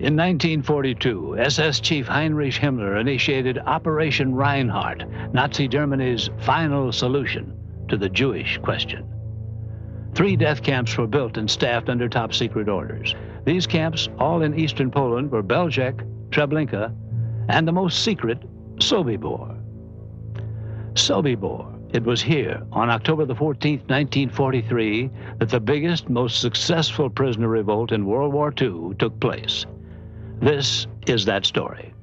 In 1942, SS Chief Heinrich Himmler initiated Operation Reinhardt, Nazi Germany's final solution to the Jewish question. 3 death camps were built and staffed under top-secret orders. These camps, all in eastern Poland, were Belzec, Treblinka, and the most secret, Sobibor. Sobibor. It was here, on October the 14th, 1943, that the biggest, most successful prisoner revolt in World War II took place. This is that story.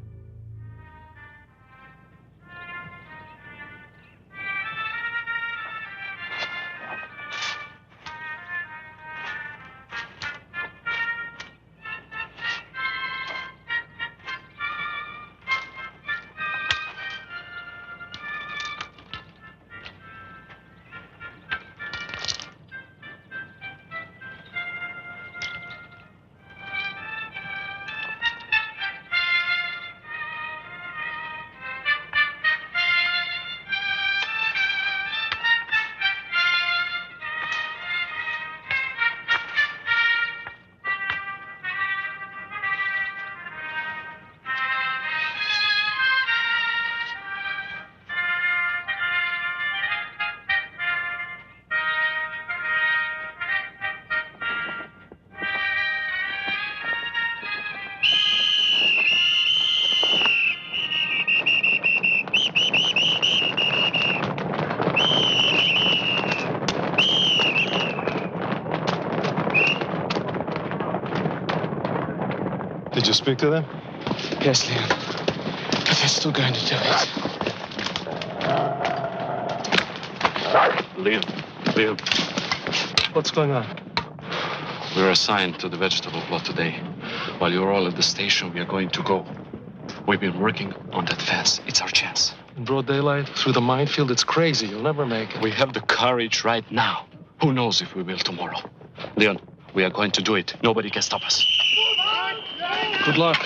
Did you speak to them? Yes, Leon. But they're still going to do it. Leon. What's going on? We were assigned to the vegetable plot today. While you're all at the station, we are going to go. We've been working on that fence. It's our chance. In broad daylight, through the minefield, it's crazy. You'll never make it. We have the courage right now. Who knows if we will tomorrow? Leon, we are going to do it. Nobody can stop us. Good luck.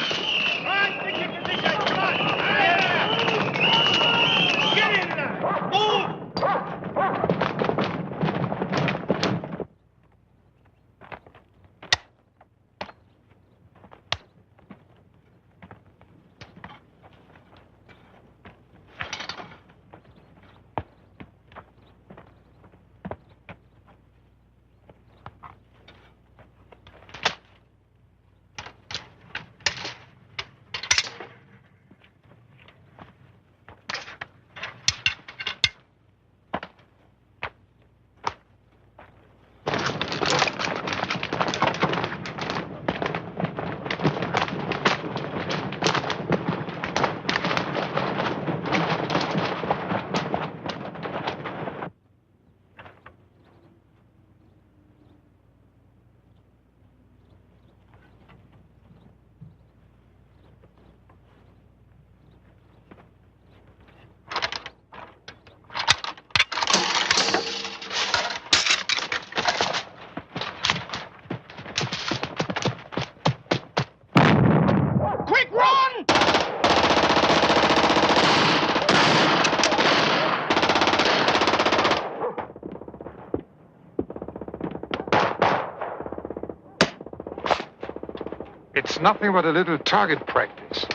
It's nothing but a little target practice.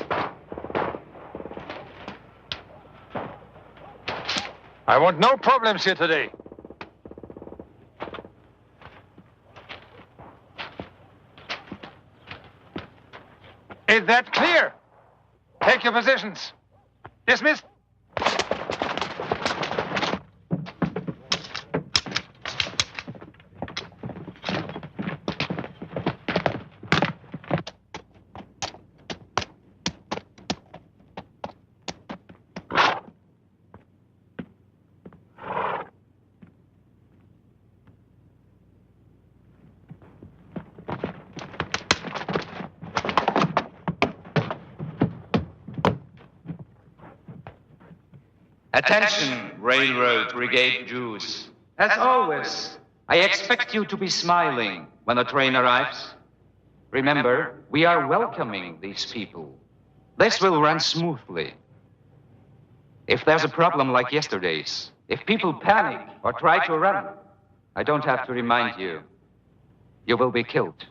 I want no problems here today. Is that clear? Take your positions. Dismissed. Attention, Railroad Brigade Jews. As always, I expect you to be smiling when the train arrives. Remember, we are welcoming these people. This will run smoothly. If there's a problem like yesterday's, if people panic or try to run, I don't have to remind you. You will be killed.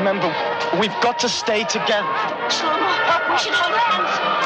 remember, we've got to stay together. Shlomo, we should hold hands.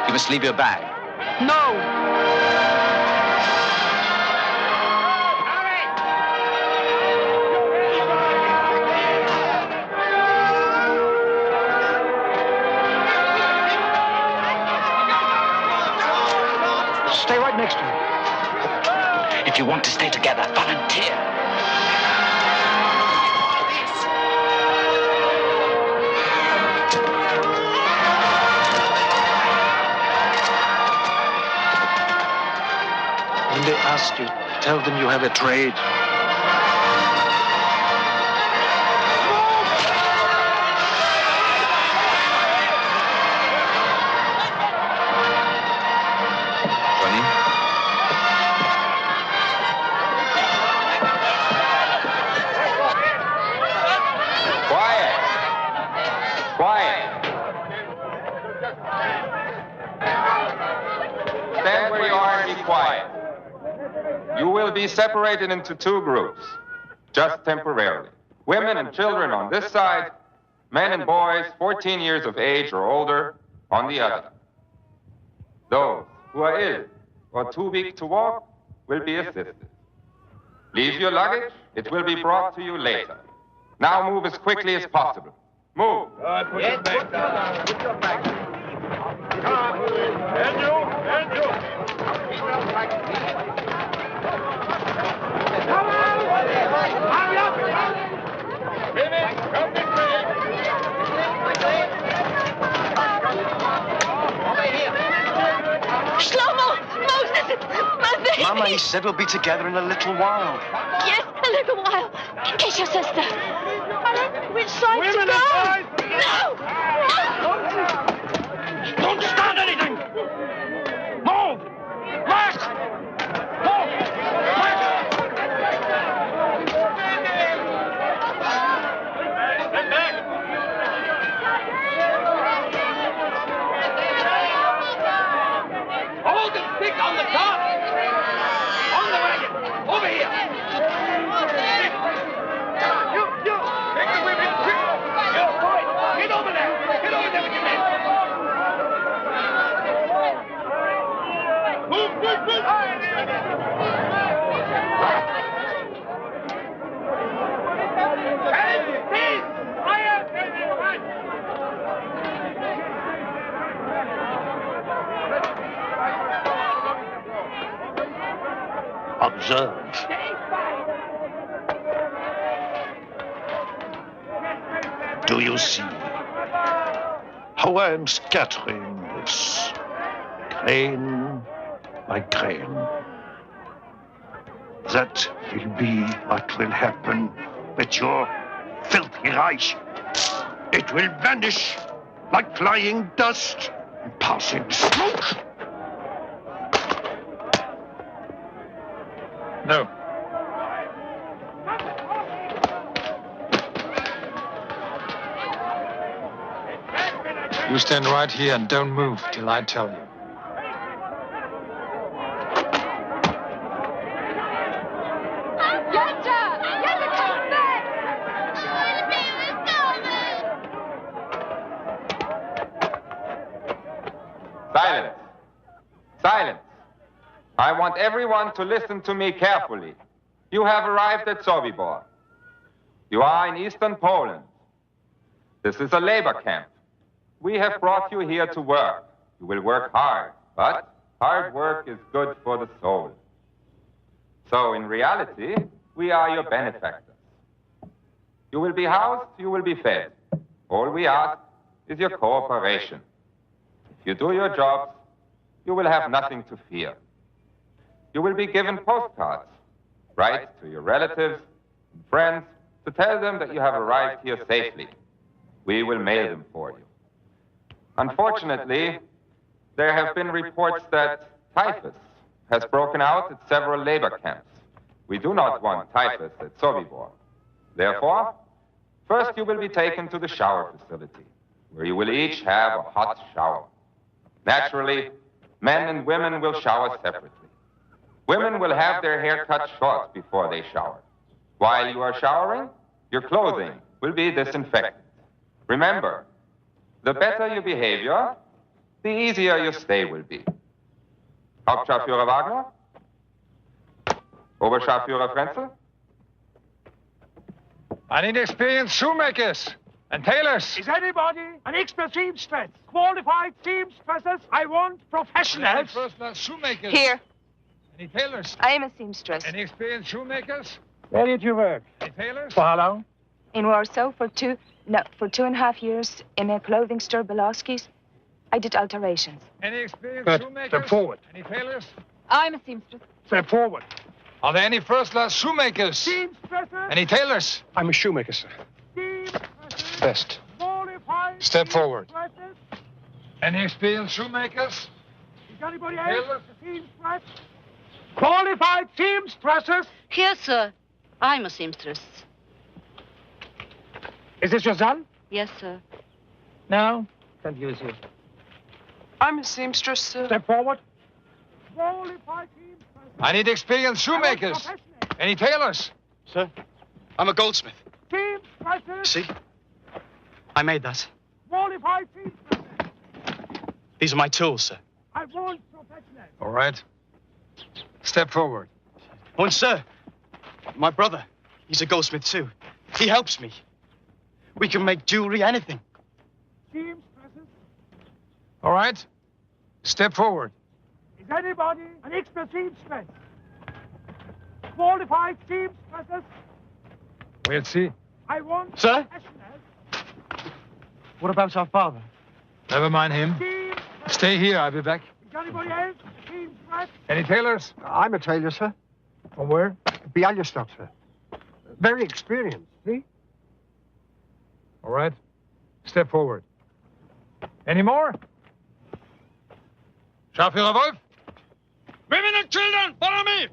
You must leave your bag. No! Stay right next to me. If you want to stay together, volunteer. When they ask you, tell them you have a trade. Stand where you are and be quiet. You will be separated into two groups, just temporarily. Women and children on this side, men and boys 14 years of age or older on the other. Those who are ill or too weak to walk will be assisted. Leave your luggage, it will be brought to you later. Now move as quickly as possible. Move. Put your back down. Put your back down. Come on. And you. Come on. Hurry up. Women, come this way. Over here. Shlomo! Moses! My baby! Mama, he said we'll be together in a little while. Yes, a little while. Kiss your sister. Which side Women to go? aside. No! Don't start anything! Move! March! Move! March! Stand back! Hold the stick on the top! On the wagon! Over here! You! Take the women! You, boy! Get over there! Get over there with your men! Move! Observe. Do you see how I am scattering this grain by grain? That will be what will happen with your filthy Reich. It will vanish like flying dust and passing smoke. No. You stand right here and don't move till I tell you. Silence. Silence. I want everyone to listen to me carefully. You have arrived at Sobibor. You are in eastern Poland. This is a labor camp. We have brought you here to work. You will work hard, but hard work is good for the soul. So in reality, we are your benefactors. You will be housed, you will be fed. All we ask is your cooperation. If you do your jobs, you will have nothing to fear. You will be given postcards. Write to your relatives and friends to tell them that you have arrived here safely. We will mail them for you. Unfortunately, there have been reports that typhus has broken out at several labor camps. We do not want typhus at Sobibor. Therefore, first you will be taken to the shower facility, where you will each have a hot shower. Naturally, men and women will shower separately. Women will have their hair cut short before they shower. While you are showering, your clothing will be disinfected. Remember, the better your behavior, the easier your stay will be. Hauptscharführer Wagner? Oberscharführer Frenzel? I need experienced shoemakers and tailors. Is anybody an expert seamstress? Qualified seamstresses? I want professionals. First-class shoemakers. Here. Any tailors? I am a seamstress. Any experienced shoemakers? Where did you work? Any tailors? For how long? In Warsaw for 2.5 years in a clothing store, Belowski's. I did alterations. Any experienced Good. shoemakers? Step forward. Any tailors? I'm a seamstress. Step forward. Are there any first-class shoemakers? Seamstresses? Any tailors? I'm a shoemaker, sir. Seamstresses? Best. Qualified Step forward. seamstresses? Any experienced shoemakers? Is anybody else a seamstress? Qualified seamstresses? Here, sir. I'm a seamstress. Is this your son? Yes, sir. No. Can't use you. I'm a seamstress, sir. Step forward. Qualified seamstresses? I need experienced shoemakers. Any tailors? Sir, I'm a goldsmith. Seamstresses? See? I made that. Qualified seamstresses? These are my tools, sir. I want professionals. All right. Step forward. Oh, and sir, my brother, he's a goldsmith too. He helps me. We can make jewelry, anything. Seamstresses? All right. Step forward. Is anybody an expert seamstress? Qualified seamstresses? We'll see. I want Sir? professionals. What about our father? Never mind him. Seamstresses? Stay here. I'll be back. Is anybody else a seamstress? Any tailors? I'm a tailor, sir. From where? Bialystok, sir. Very experienced, see? All right. Step forward. Any more? Scharführer Wolf? Women and children, follow me!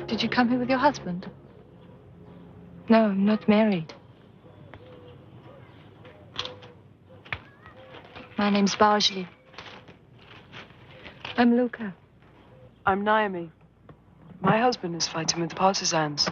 Did you come here with your husband? No, I'm not married. My name's Barjli. I'm Luca. I'm Naomi. My husband is fighting with the partisans.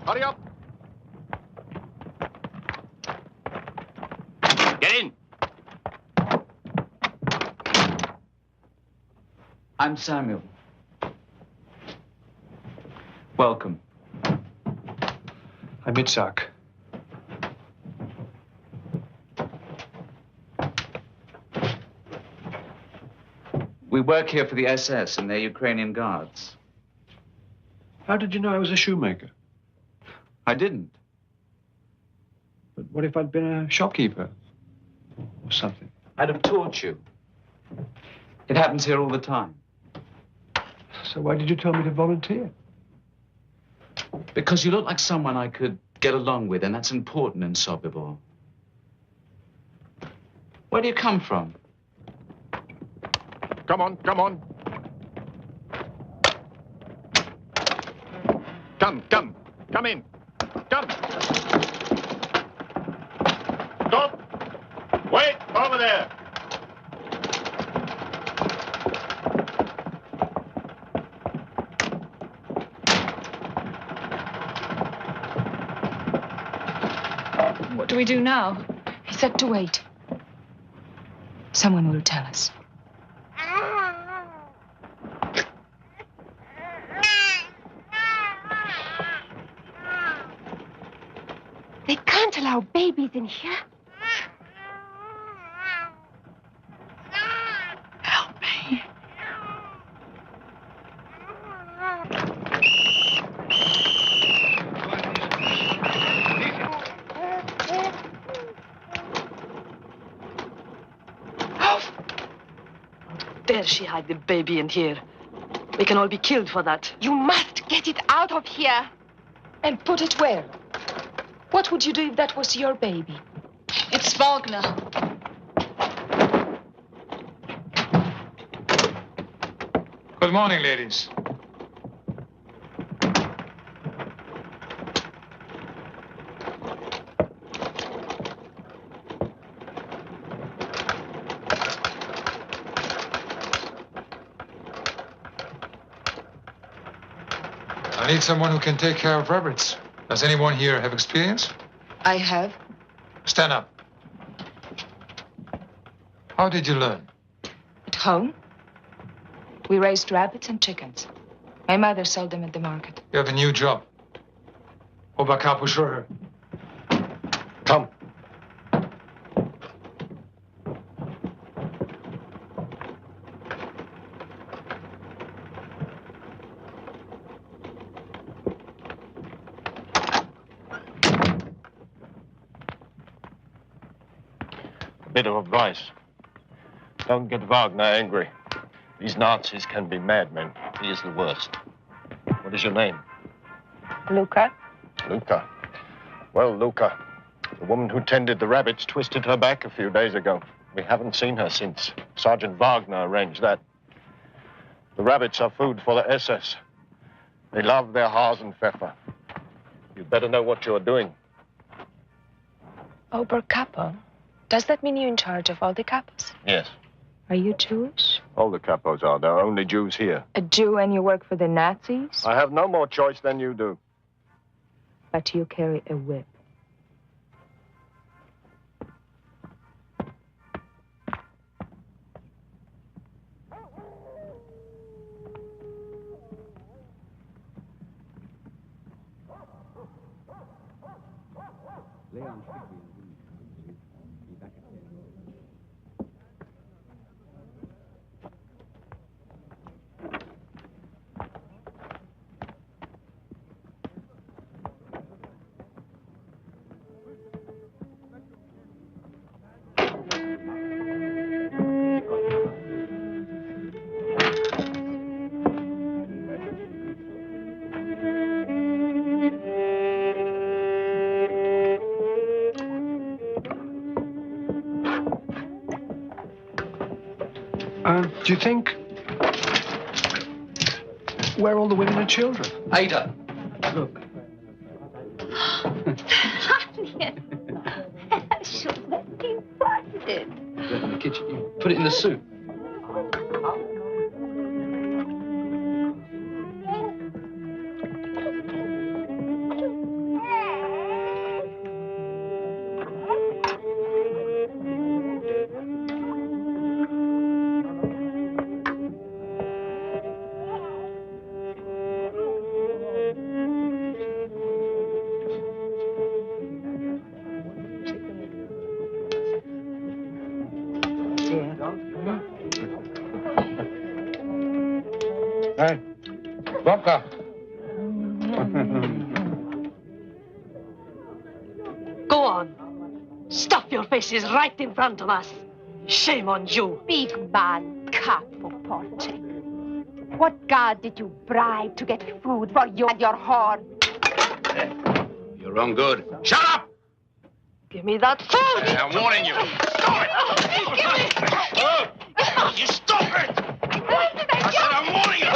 Hurry up. Get in. I'm Samuel. Welcome. I'm Itzhak. We work here for the SS and their Ukrainian guards. How did you know I was a shoemaker? I didn't. But what if I'd been a shopkeeper or something? I'd have taught you. It happens here all the time. So why did you tell me to volunteer? Because you look like someone I could get along with, and that's important in Sobibor. Where do you come from? Come on, come on. Come in. Come. Stop. Wait, over there. What do we do now? He said to wait. Someone will tell us. They can't allow babies in here. Help me. Dare she hide the baby in here? We can all be killed for that. You must get it out of here. And put it where? What would you do if that was your baby? It's Wagner. Good morning, ladies. I need someone who can take care of rabbits. Does anyone here have experience? I have. Stand up. How did you learn? At home, we raised rabbits and chickens. My mother sold them at the market. You have a new job. Oberkörper. Come. Bit of advice. Don't get Wagner angry. These Nazis can be madmen. He is the worst. What is your name? Luca? Luca. Well, Luca, the woman who tended the rabbits twisted her back a few days ago. We haven't seen her since. Sergeant Wagner arranged that. The rabbits are food for the SS. They love their Hasenpfeffer. You'd better know what you're doing. Oberkörper? Does that mean you're in charge of all the capos? Yes. Are you Jewish? All the capos are. There are only Jews here. A Jew and you work for the Nazis? I have no more choice than you do. But you carry a whip. Do you think... Where are all the women and children? Ada. Look. Should let me find it. In the kitchen. You put it in the soup. Hey, vodka. Go on. Stuff your faces right in front of us. Shame on you. Big man, capo porte. What god did you bribe to get food for you and your horn? You're wrong good. Shut up! Give me that food! I'm warning you. Stop it! You stop it! I said I'm warning you.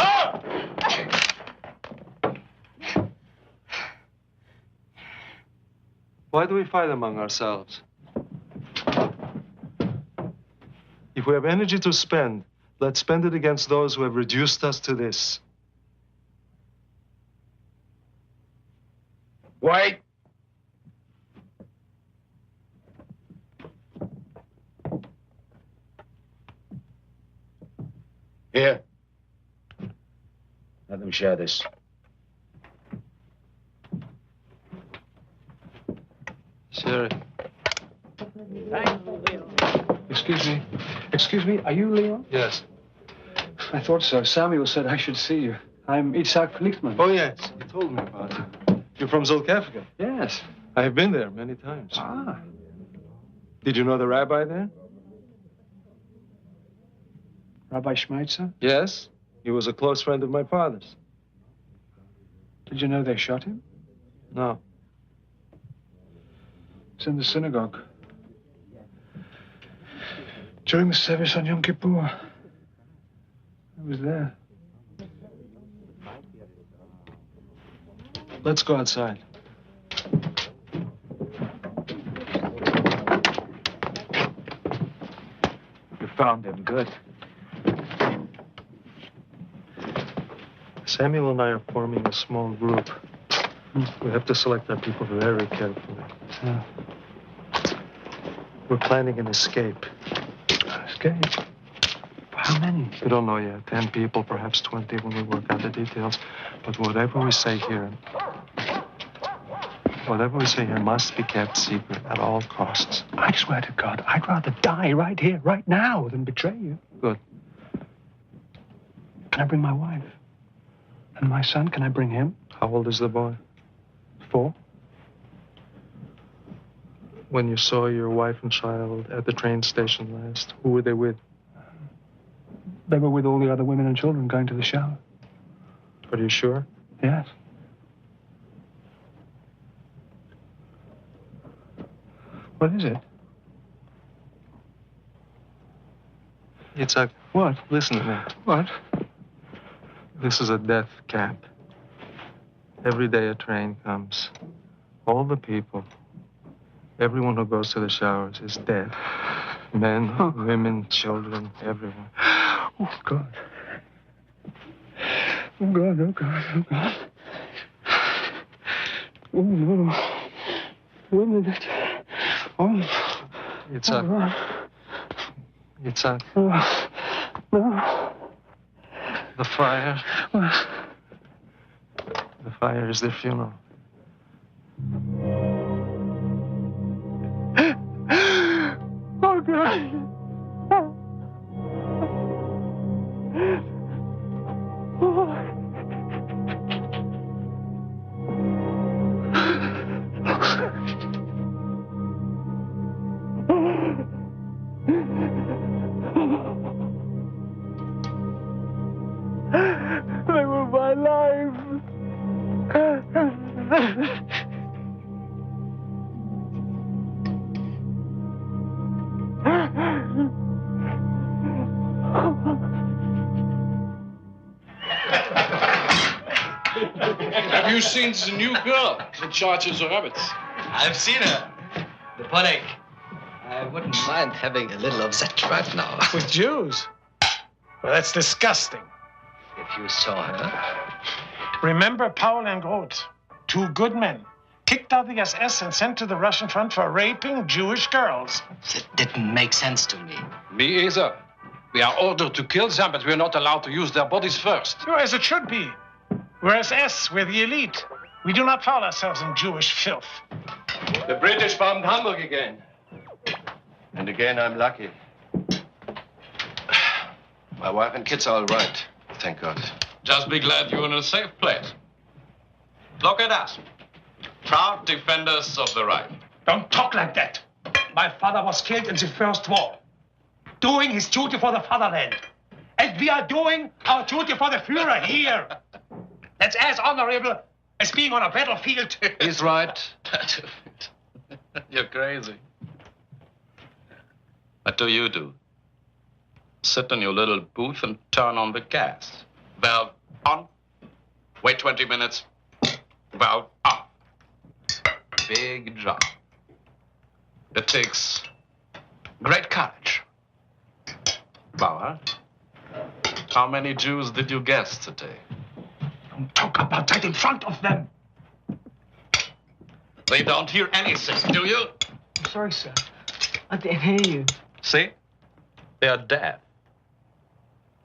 Why do we fight among ourselves? If we have energy to spend, let's spend it against those who have reduced us to this. Wait. Here. Let them share this. Sherry. Excuse me, are you Leon? Yes. I thought so. Samuel said I should see you. I'm Itzhak Flichtman. Oh, yes. You told me about it. You're from Zolkevka? Yes. I have been there many times. Ah. Did you know the rabbi there? Rabbi Schmeitzer? Yes. He was a close friend of my father's. Did you know they shot him? No. It's in the synagogue. During the service on Yom Kippur. I was there. Let's go outside. You found him. Good. Samuel and I are forming a small group. We have to select our people very carefully. Yeah. We're planning an escape. Escape? How many? We don't know yet. 10 people, perhaps 20 when we work out the details. But whatever we say here must be kept secret at all costs. I swear to God, I'd rather die right here, right now, than betray you. Good. Can I bring my wife? And my son, can I bring him? How old is the boy? 4. When you saw your wife and child at the train station last, who were they with? They were with all the other women and children going to the shower. Are you sure? Yes. What is it? It's a... What? Listen to me. What? This is a death camp. Every day a train comes. All the people, everyone who goes to the showers is dead. Men, women, children, everyone. Oh, God. Oh, God, oh, God, oh, God. Oh, no. Women. Oh. It's a... God. It's a... Oh. No. The fire. What? The fire is their funeral. Oh, God. They were my life. Have you seen the new girl in charge of the rabbits? I've seen her. The Ponek. I wouldn't mind having a little of that right now. With Jews? Well, that's disgusting. If you saw her. Remember Paul and Groth, 2 good men, kicked out the SS and sent to the Russian front for raping Jewish girls. That didn't make sense to me. Me either. We are ordered to kill them, but we're not allowed to use their bodies first. Oh, as it should be. We're SS, we're the elite. We do not foul ourselves in Jewish filth. The British bombed Hamburg again. And again, I'm lucky. My wife and kids are all right, thank God. Just be glad you're in a safe place. Look at us. Proud defenders of the right. Don't talk like that. My father was killed in the First War, doing his duty for the fatherland. And we are doing our duty for the Führer here. That's as honorable as being on a battlefield. He's right. You're crazy. What do you do? Sit in your little booth and turn on the gas. Valve on. Wait 20 minutes. Valve on. Big job. It takes great courage. Bauer, how many Jews did you guess today? Don't talk about that in front of them. They don't hear anything, do you? I'm sorry, sir. I didn't hear you. See? They are deaf.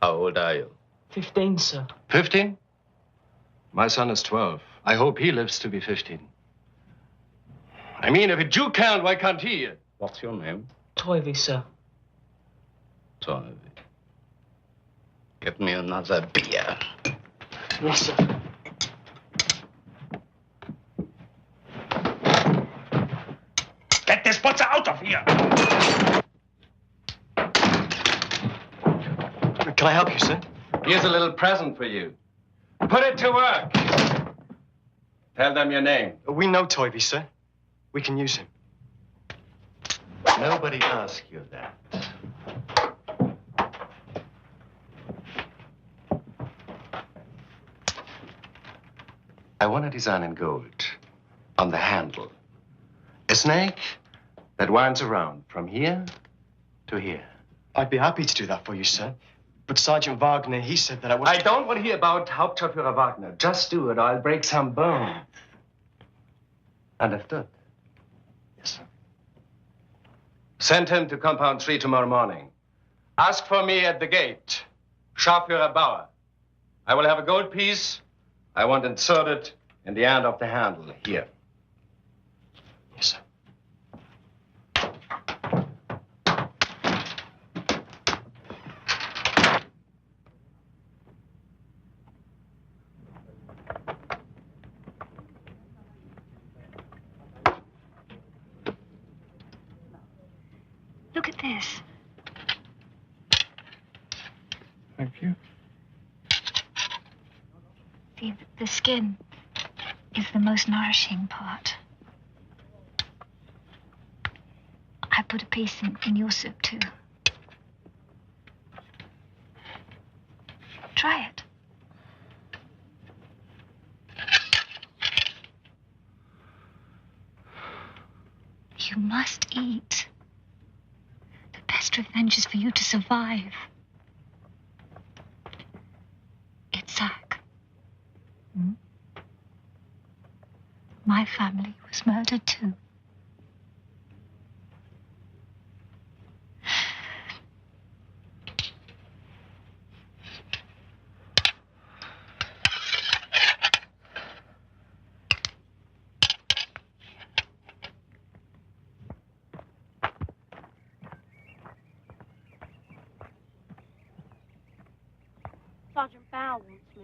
How old are you? 15, sir. 15? My son is 12. I hope he lives to be 15. I mean, if a Jew can't, why can't he? What's your name? Toivy, sir. Toivy. Get me another beer. Yes, sir. Get this butcher out of here! Can I help you, sir? Here's a little present for you. Put it to work. Tell them your name. We know Toivy, sir. We can use him. Nobody asked you that. I want a design in gold on the handle. A snake that winds around from here to here. I'd be happy to do that for you, sir. But Sergeant Wagner, he said that I would... I don't want to hear about Hauptscharführer Wagner. Just do it or I'll break some bones. Understood? Yes, sir. Send him to Compound 3 tomorrow morning. Ask for me at the gate. Scharführer Bauer. I will have a gold piece. I want inserted in the end of the handle here. Yes, sir. Look at this. Thank you. The skin is the most nourishing part. I put a piece in your soup, too. Try it. You must eat. The best revenge is for you to survive. Itzhak. My family was murdered, too. Sergeant Bow wants me.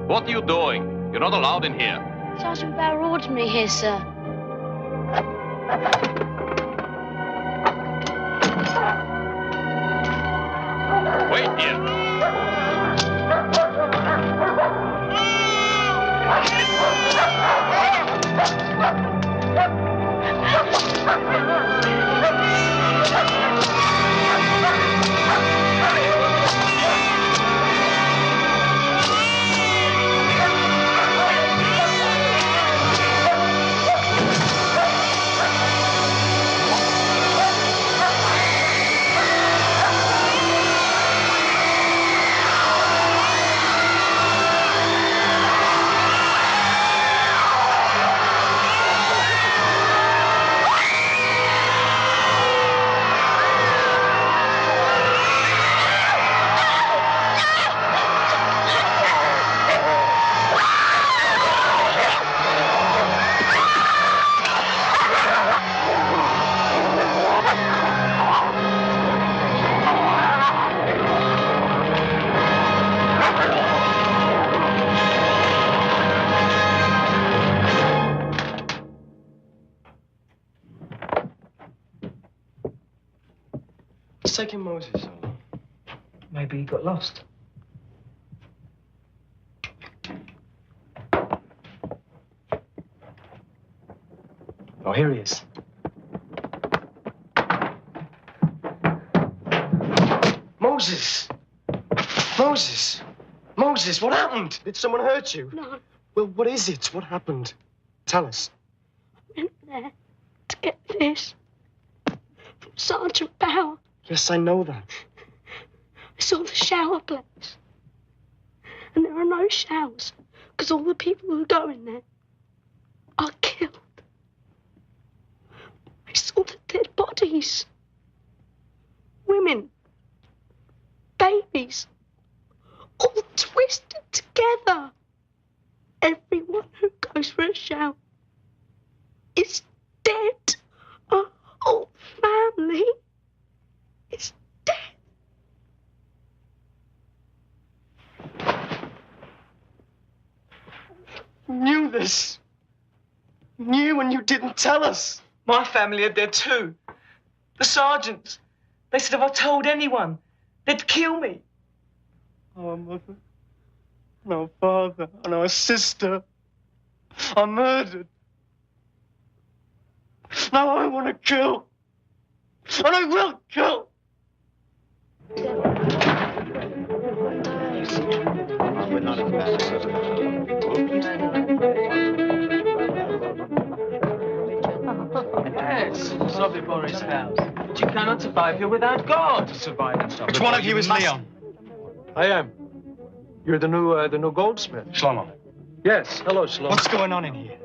What are you doing? You're not allowed in here. Sergeant Bow ordered me here, sir. Wait here. What's taking Moses so long? Maybe he got lost. Oh, here he is. Moses! Moses! Moses, what happened? Did someone hurt you? No. Well, what is it? What happened? Tell us. I went there to get this from Sergeant Bauer. Yes, I know that. I saw the shower place. And there are no showers because all the people who go in there are killed. I saw the dead bodies. Women. Babies. All twisted together. Everyone who goes for a shower is dead. Our whole family is dead. You knew this. You knew and you didn't tell us. My family are dead too. The sergeants. They said if I told anyone, they'd kill me. Our mother, and our father, and our sister are murdered. Now I want to kill. And I will kill. We're not as bad Yes, Sobibor is house. But you cannot survive here without God. To survive in Sobibor. Which one of you is Leon? I am. You're the new goldsmith. Shlomo. Yes. Hello, Shlomo. What's going on in here?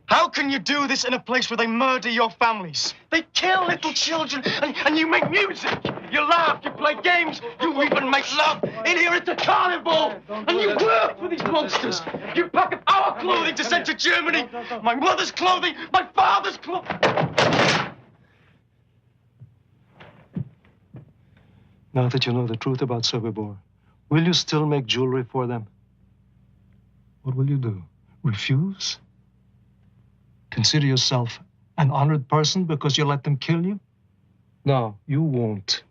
How can you do this in a place where they murder your families? They kill little children, and you make music. You laugh, you play games, you even make love. In here it's a carnival, and you work for these monsters. You pack up our clothing to send to Germany. My mother's clothing, my father's clothing. Now that you know the truth about Sobibor, will you still make jewelry for them? What will you do? Refuse? Consider yourself an honored person because you let them kill you? No, you won't,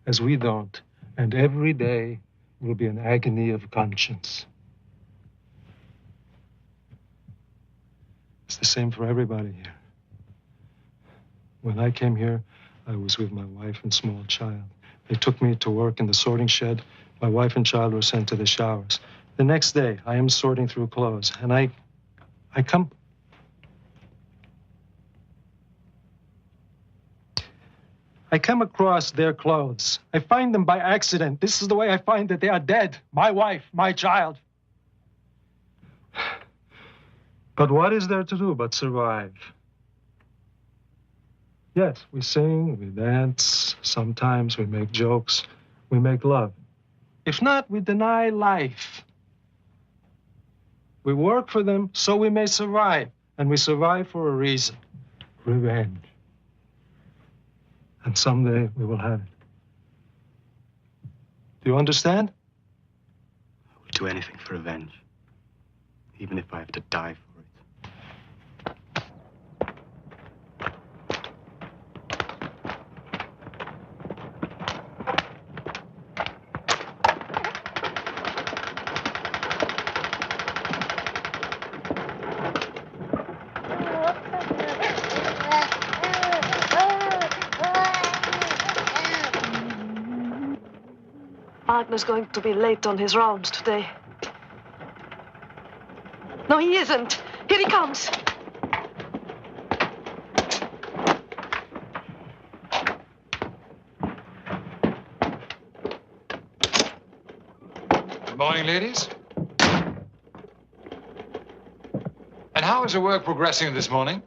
as we don't. And every day will be an agony of conscience. It's the same for everybody here. When I came here, I was with my wife and small child. They took me to work in the sorting shed. My wife and child were sent to the showers. The next day, I am sorting through clothes, and I come across their clothes. I find them by accident. This is the way I find that they are dead. My wife, my child. But what is there to do but survive? Yes, we sing, we dance, sometimes we make jokes, we make love. If not, we deny life. We work for them so we may survive, and we survive for a reason: revenge. And someday we will have it. Do you understand? I will do anything for revenge, even if I have to die for it. partner's going to be late on his rounds today. No, he isn't. Here he comes. Good morning, ladies. And how is the work progressing this morning?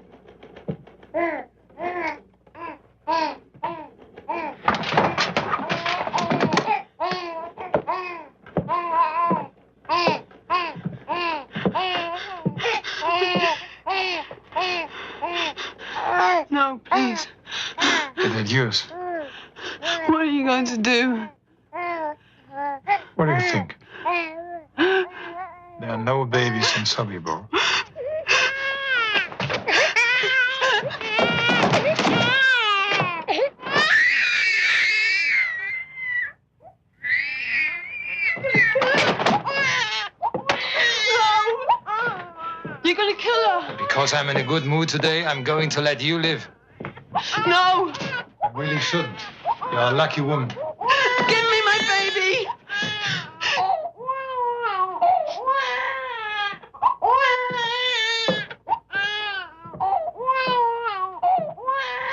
No, please. Is it yours? What are you going to do? What do you think? There are no babies in Sobibor. You're going to kill her. Because I'm in a good mood today, I'm going to let you live. No. I really shouldn't. You're a lucky woman. Give me my baby.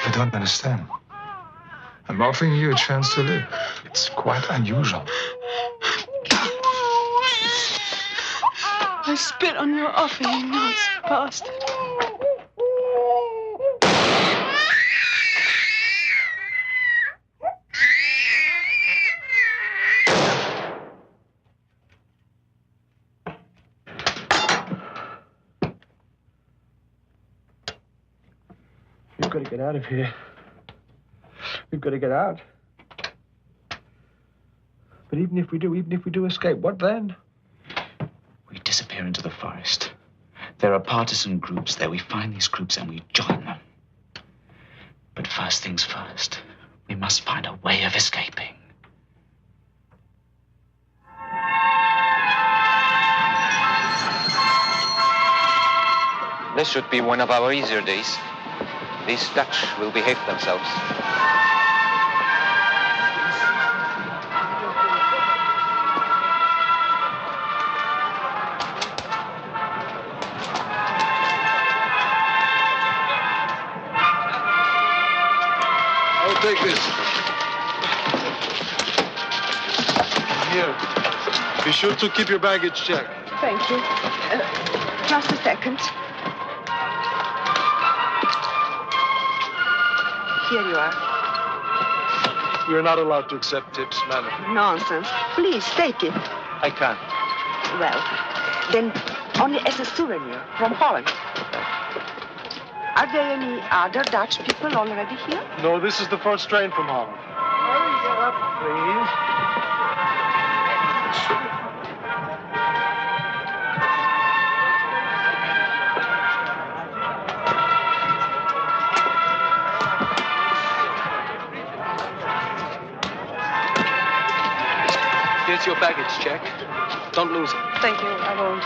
You don't understand. I'm offering you a chance to live. It's quite unusual. I spit on your offer, you nasty bastard. We've got to get out of here. We've got to get out. But even if we do escape, what then? We disappear into the forest. There are partisan groups there. We find these groups and we join them. But first things first, we must find a way of escaping. This should be one of our easier days. These Dutch will behave themselves. I'll take this. Here. Be sure to keep your baggage checked. Thank you. Just a second. Here you are. We're not allowed to accept tips, madam. Nonsense. Please, take it. I can't. Well, then only as a souvenir from Holland. Are there any other Dutch people already here? No, this is the first train from Holland. Hurry, get up, please. Here's your baggage check. Don't lose it. Thank you, I won't.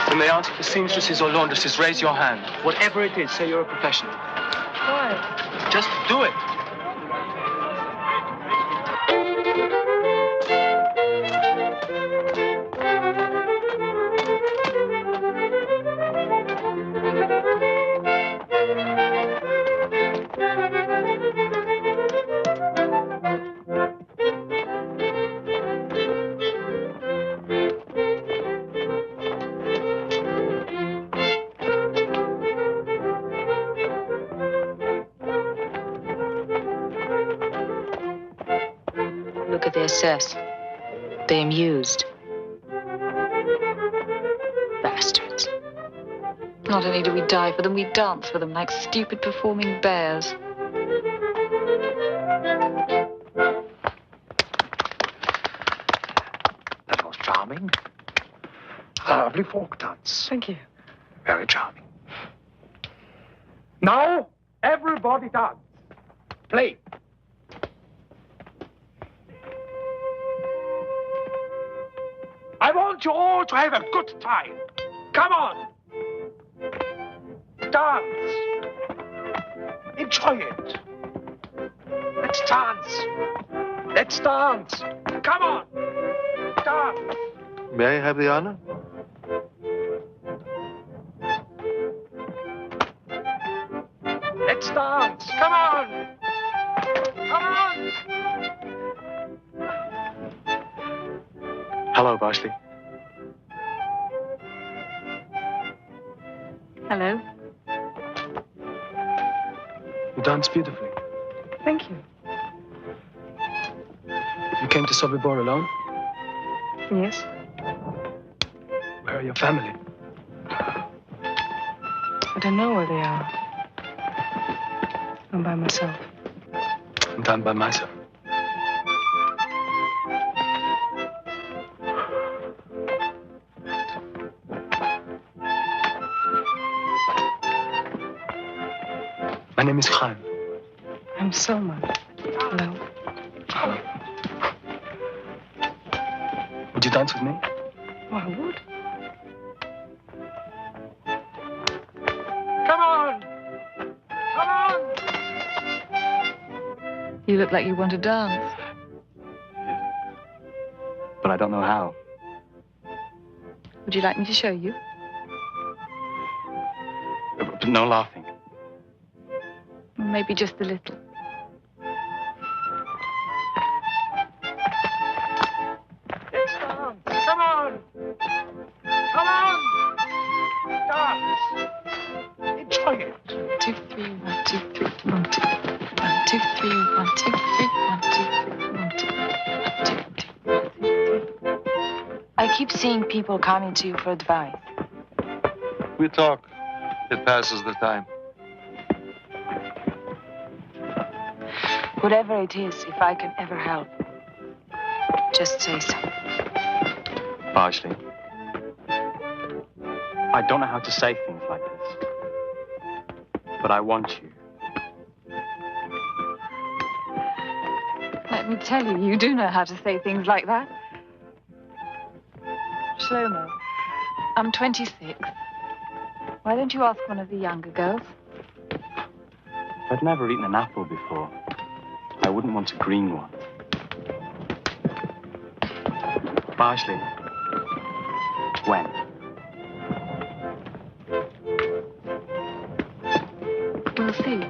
When they ask for seamstresses or laundresses, raise your hand. Whatever it is, say you're a professional. Why? Just do it. Look at the SS. They amused. Bastards. Not only do we die for them, we dance for them like stupid performing bears. That was charming. Lovely folk dance. Thank you. Very charming. Now, everybody dance. Play. I want you all to have a good time. Come on. Dance. Enjoy it. Let's dance. Let's dance. Come on. Dance. May I have the honor? Let's dance. Come on. Come on. Hello, Vasily. Hello. You dance beautifully. Thank you. You came to Sobibor alone? Yes. Where are your family? I don't know where they are. I'm by myself. I'm by myself. My name is Chaim. I'm Selma. Hello. Would you dance with me? Oh, I would. Come on. Come on. You look like you want to dance. But I don't know how. Would you like me to show you? But no laughing. Maybe just a little. Let's dance. Come on. Come on. Dance. Enjoy it. 1, 2, 3, 1, 2, 3, 1, 2, 1, 2, 3, 1, 2, 3, 1, 2, 3, 1, 2, 1, 2, 3. I keep seeing people coming to you for advice. We talk. It passes the time. Whatever it is, if I can ever help, just say so. Ashley, I don't know how to say things like this, but I want you. Let me tell you, you do know how to say things like that. Shlomo, I'm 26. Why don't you ask one of the younger girls? I've never eaten an apple before. I wouldn't want a green one. Ashley, when? We'll see.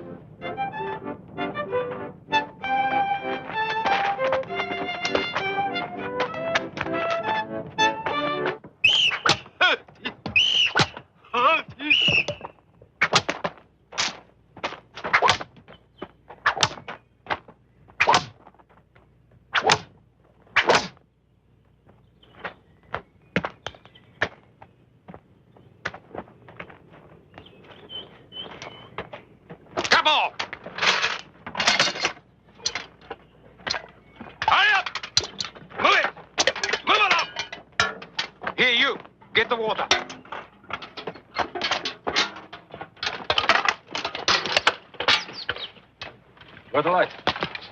Got a light?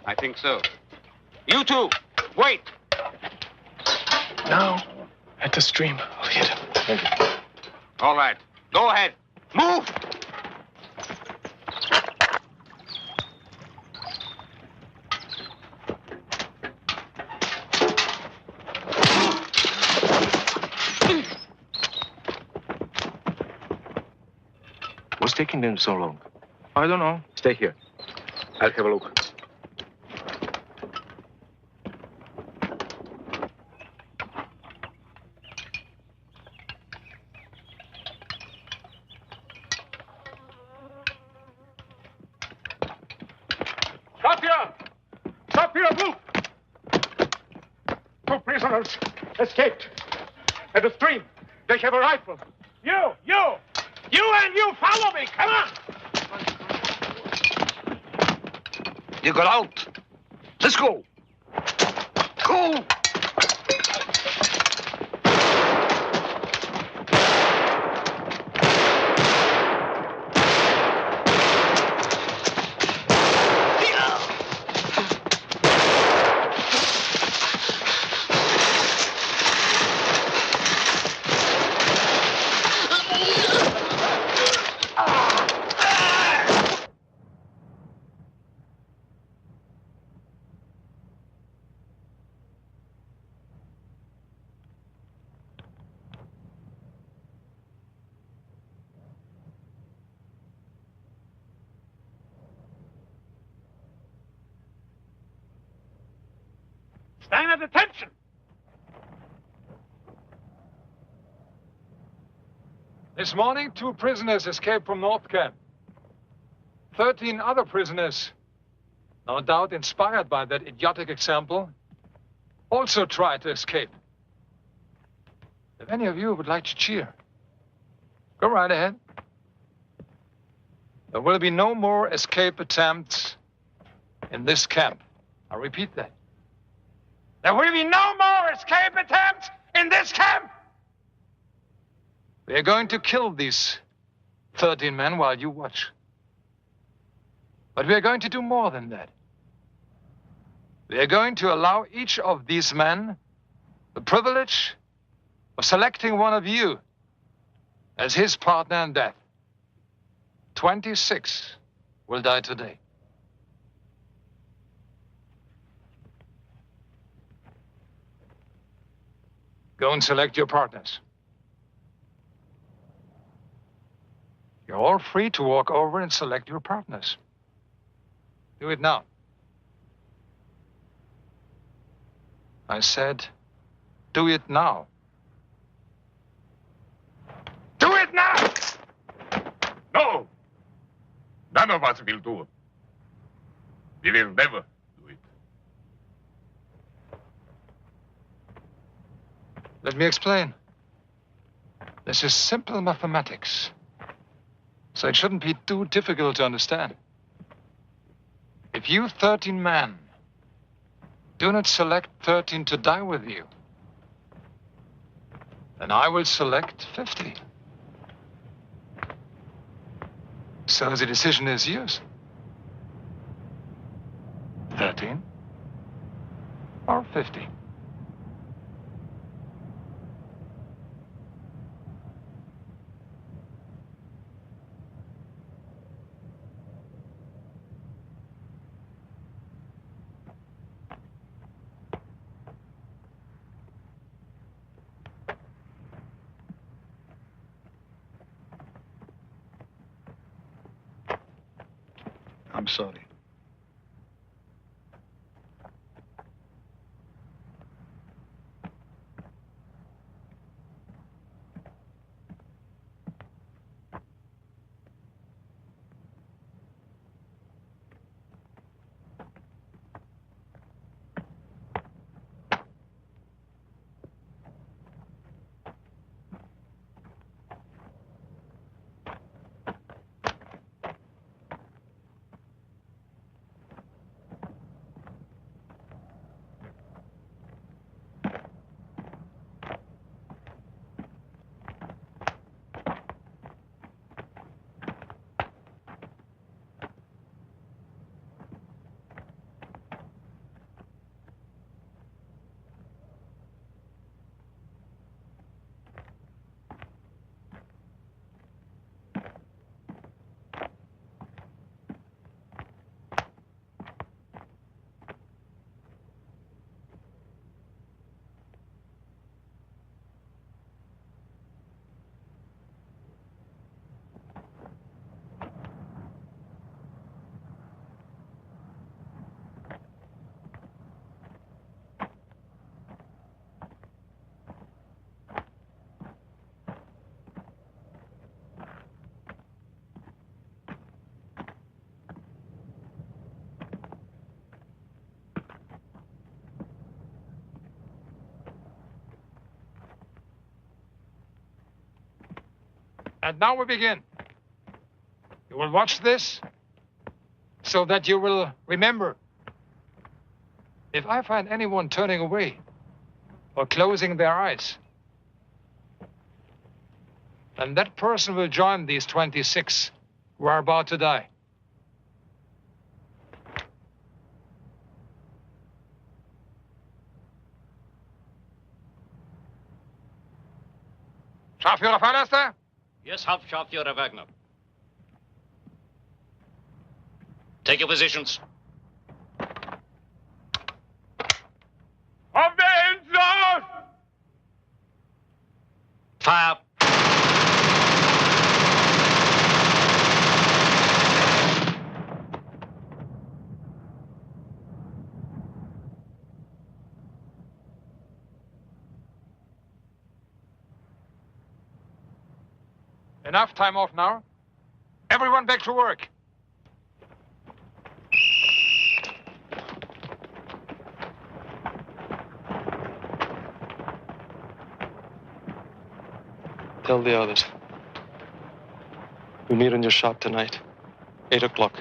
I think so. You two, wait. Now, at the stream. I'll hit him. Thank you. All right, go ahead. Move! What's taking them so long? I don't know. Stay here. I'll have a look. Stop here! Stop here, move! 2 prisoners escaped. At the stream, they have a rifle. You and you follow me, come on! You got out. Let's go. Go! Stand at attention! This morning, 2 prisoners escaped from North Camp. 13 other prisoners, no doubt inspired by that idiotic example, also tried to escape. If any of you would like to cheer, go right ahead. There will be no more escape attempts in this camp. I repeat that. There will be no more escape attempts in this camp! We are going to kill these 13 men while you watch. But we are going to do more than that. We are going to allow each of these men the privilege of selecting one of you as his partner in death. 26 will die today. Go and select your partners. You're all free to walk over and select your partners. Do it now. I said, do it now. Do it now! No! None of us will do it. We will never do it. Let me explain. This is simple mathematics, so it shouldn't be too difficult to understand. If you 13 men do not select 13 to die with you, then I will select 50. So the decision is yours. 13 or 50. I'm sorry. And now we begin. You will watch this so that you will remember. If I find anyone turning away or closing their eyes, then that person will join these 26 who are about to die. Scharführer Vallaster? Yes, Hauptscharführer Wagner. Take your positions. Auf der Insel! Fire! Enough time off now. Everyone back to work. Tell the others. We meet in your shop tonight, 8 o'clock.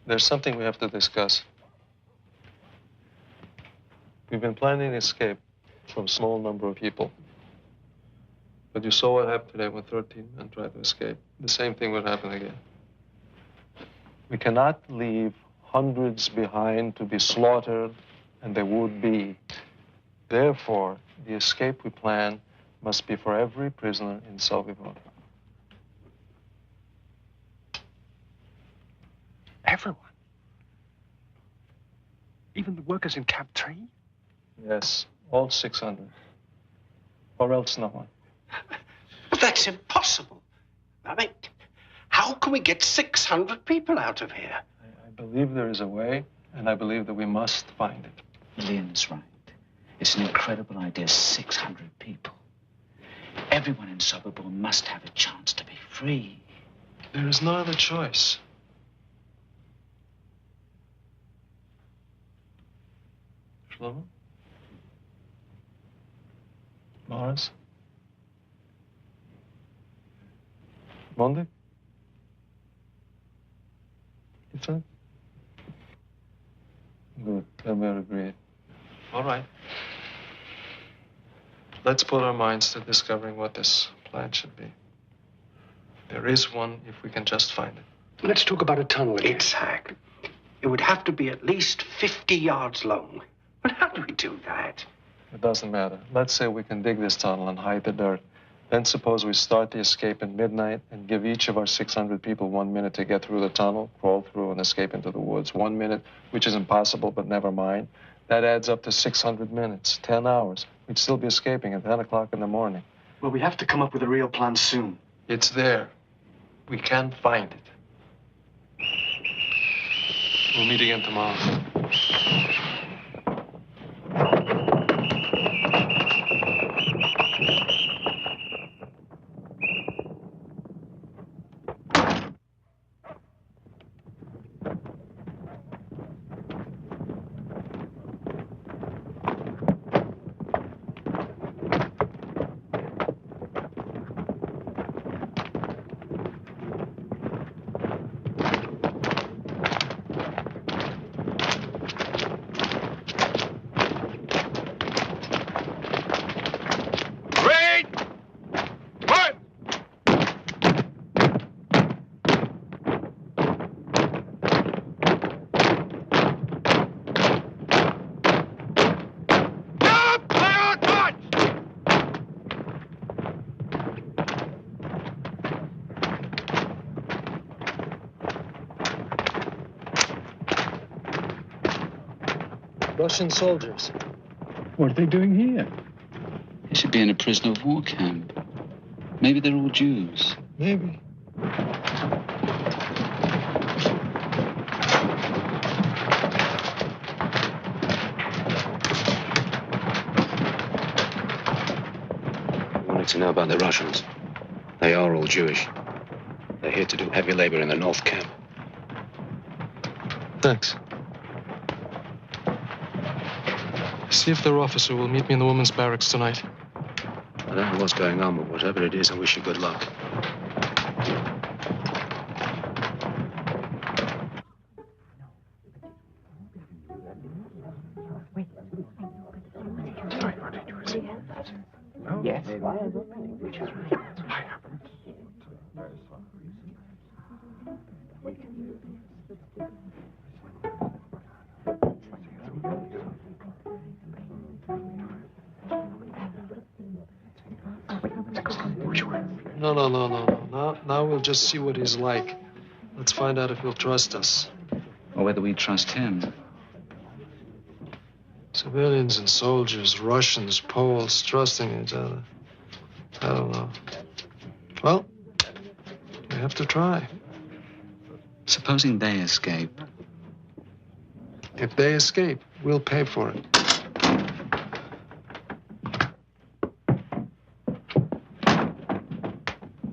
There's something we have to discuss. We've been planning an escape from a small number of people. But you saw what happened today when 13 men tried to escape. The same thing would happen again. We cannot leave hundreds behind to be slaughtered, and they would be. Therefore, the escape we plan must be for every prisoner in Sobibor. Everyone? Even the workers in Camp 3? Yes, all 600. Or else no one. But that's impossible. I mean, how can we get 600 people out of here? I believe there is a way, and I believe that we must find it. Leon's right. It's an incredible idea, 600 people. Everyone in Sobibor must have a chance to be free. There is no other choice. Shlomo? Morris? Monday? Ethan? Good, then we're agreed. All right. Let's put our minds to discovering what this plan should be. There is one if we can just find it. Let's talk about a tunnel. Exactly. It would have to be at least 50 yards long. But how do we do that? It doesn't matter. Let's say we can dig this tunnel and hide the dirt. Then suppose we start the escape at midnight and give each of our 600 people 1 minute to get through the tunnel, crawl through, and escape into the woods. 1 minute, which is impossible, but never mind. That adds up to 600 minutes, 10 hours. We'd still be escaping at 10 o'clock in the morning. Well, we have to come up with a real plan soon. It's there. We can find it. We'll meet again tomorrow. Russian soldiers. What are they doing here? They should be in a prisoner of war camp. Maybe they're all Jews. Maybe. I wanted to know about the Russians. They are all Jewish. They're here to do heavy labor in the North Camp. Thanks. See if their officer will meet me in the women's barracks tonight. I don't know what's going on, but whatever it is, I wish you good luck. Yes. No. Now we'll just see what he's like. Let's find out if he'll trust us. Or whether we trust him. Civilians and soldiers, Russians, Poles, trusting each other. I don't know. Well, we have to try. Supposing they escape, If they escape, we'll pay for it.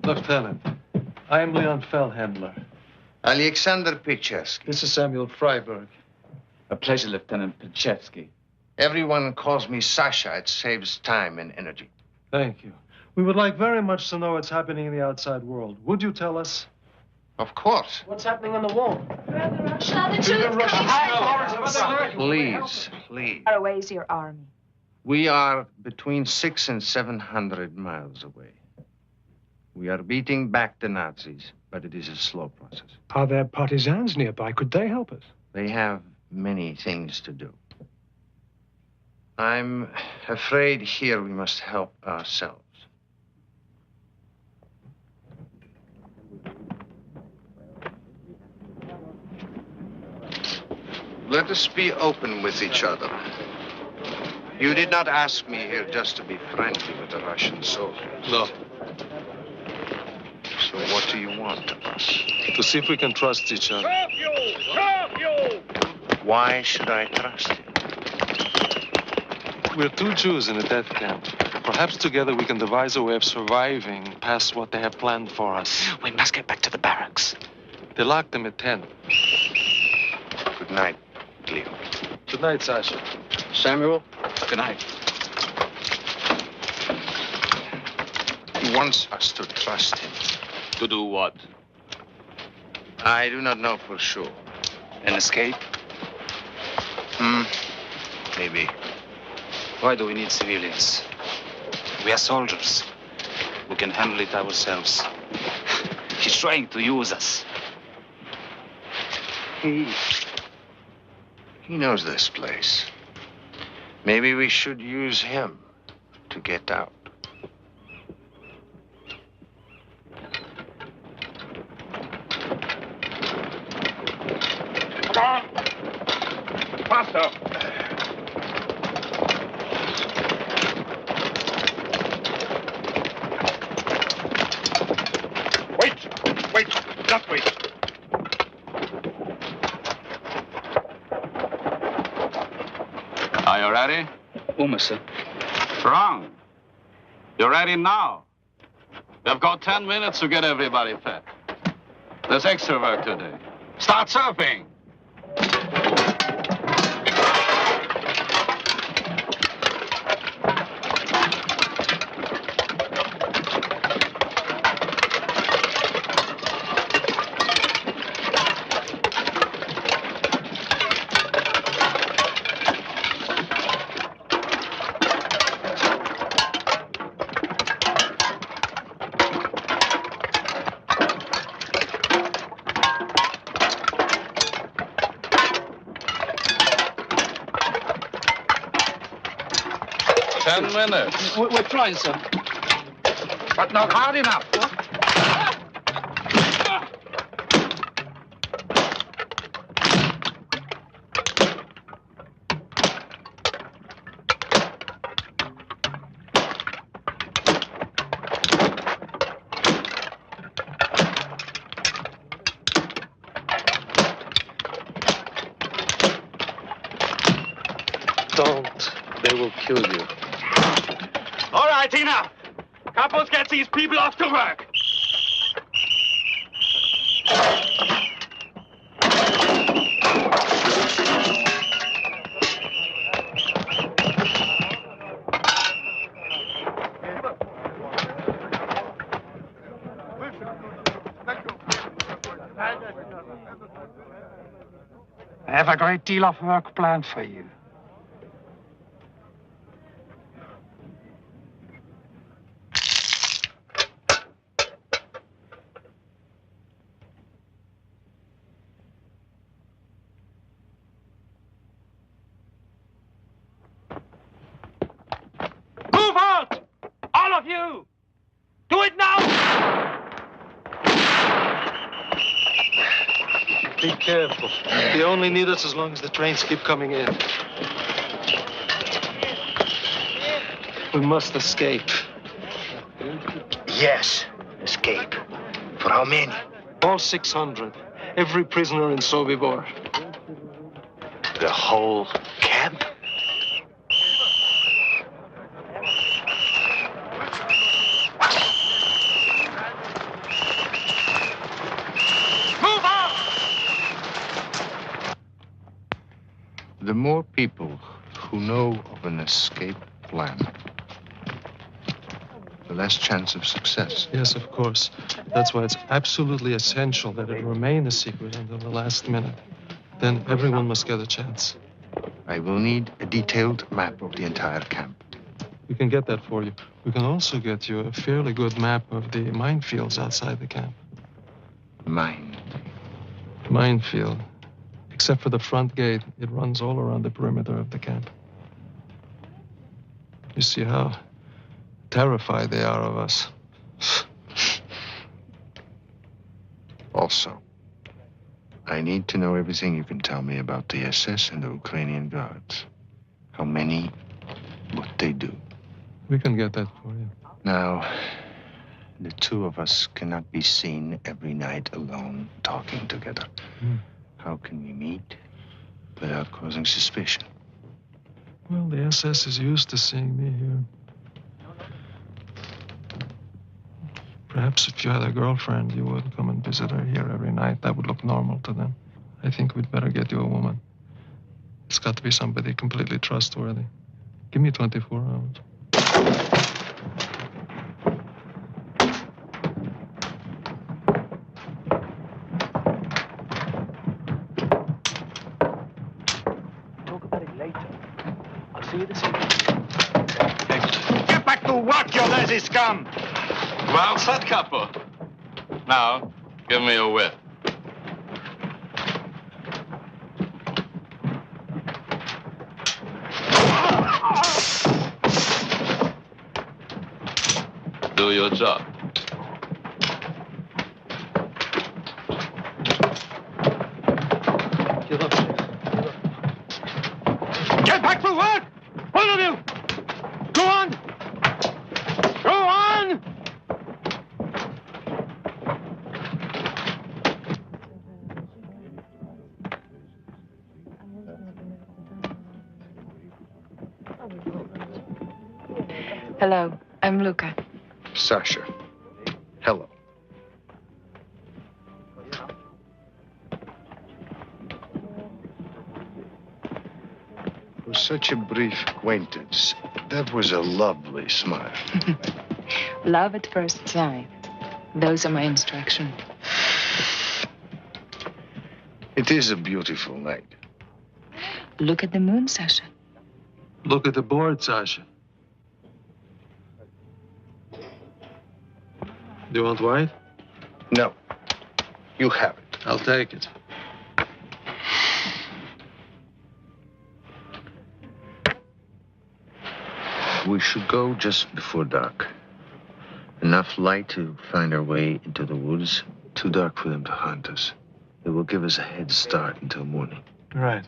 Lieutenant, I am Leon Feldhandler. Alexander Pichevsky. This is Samuel Freiberg. A pleasure, Lieutenant Pichevsky. Everyone calls me Sasha. It saves time and energy. Thank you. We would like very much to know what's happening in the outside world. Would you tell us? Of course. What's happening on the wall? Please, please. How far away is your army? We are between 600 and 700 miles away. We are beating back the Nazis, but it is a slow process. Are there partisans nearby? Could they help us? They have many things to do. I'm afraid here we must help ourselves. Let us be open with each other. You did not ask me here just to be friendly with the Russian soldiers. No. So what do you want of us? To see if we can trust each other. Why should I trust you? We're two Jews in a death camp. Perhaps together we can devise a way of surviving past what they have planned for us. We must get back to the barracks. They locked them at 10. Good night, Leo. Good night, Sasha. Samuel? Good night. He wants us to trust him. To do what? I do not know for sure. An escape? Maybe. Why do we need civilians? We are soldiers. We can handle it ourselves. He's trying to use us. He knows this place. Maybe we should use him to get out. Come on! Faster! Wait, just wait. Are you ready? Almost, sir. Wrong. You're ready now. You've got 10 minutes to get everybody fed. There's extra work to do. Start surfing. Minutes. We're trying, sir. But not hard enough. Don't. They will kill you. All right, enough. Capos, get these people off to work. I have a great deal of work planned for you. You! Do it now! Be careful. They only need us as long as the trains keep coming in. We must escape. Yes, escape. For how many? All 600. Every prisoner in Sobibor. The whole camp? Move on! The more people who know of an escape plan, the less chance of success. Yes, of course. That's why it's absolutely essential that it remain a secret until the last minute. Then everyone must get a chance. I will need a detailed map of the entire camp. We can get that for you. We can also get you a fairly good map of the minefields outside the camp. Minefield. Except for the front gate, it runs all around the perimeter of the camp. You see how terrified they are of us. Also, I need to know everything you can tell me about the SS and the Ukrainian guards. How many, what they do. We can get that for you. Now, the two of us cannot be seen every night alone talking together. How can we meet without causing suspicion? Well, the SS is used to seeing me here. Perhaps if you had a girlfriend, you would come and visit her here every night. That would look normal to them. I think we'd better get you a woman. It's got to be somebody completely trustworthy. Give me 24 hours. Talk about it later. I'll see you this evening. Get back to work, you lazy scum! Well said, Capo. Now, give me a whip. Do your job. Get back to work! All of you! Go on! Go on! Hello, I'm Luca. Sasha. Hello. For such a brief acquaintance, that was a lovely smile. Love at first sight. Those are my instructions. It is a beautiful night. Look at the moon, Sasha. Look at the board, Sasha. Do you want white? No. You have it. I'll take it. We should go just before dark. Enough light to find our way into the woods. Too dark for them to hunt us. It will give us a head start until morning. Right.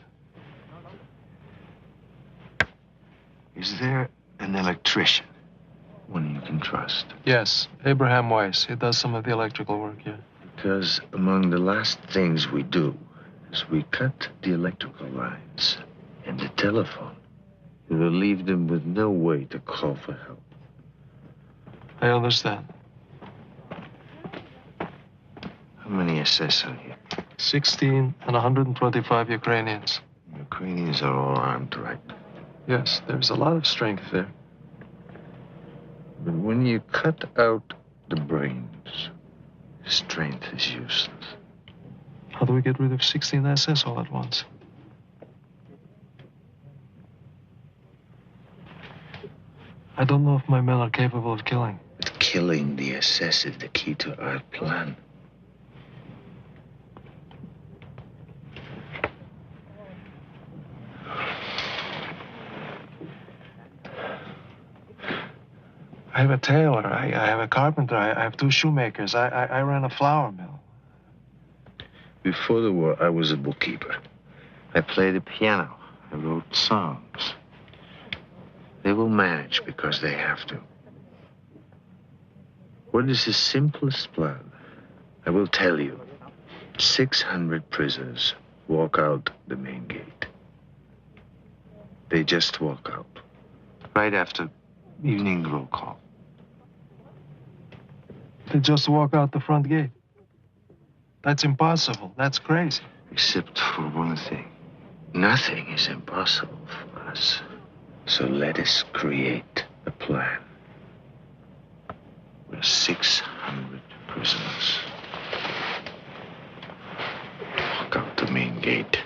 Is there an electrician? One you can trust? Yes, Abraham Weiss. He does some of the electrical work here. Because among the last things we do is we cut the electrical lines and the telephone. It will leave them with no way to call for help. I understand. How many SS are here? 16 and 125 Ukrainians. Ukrainians are all armed, right? Yes, there's a lot of strength there. But when you cut out the brains, strength is useless. How do we get rid of 16 SS all at once? I don't know if my men are capable of killing. But killing the SS is the key to our plan. I have a tailor, I have a carpenter, I have 2 shoemakers, I ran a flour mill. Before the war, I was a bookkeeper. I played the piano. I wrote songs. They will manage because they have to. What is the simplest plan? I will tell you. 600 prisoners walk out the main gate. They just walk out. Right after evening roll call. They just walk out the front gate. That's impossible. That's crazy. Except for one thing. Nothing is impossible for us. So let us create a plan. We're 600 prisoners. Walk out the main gate.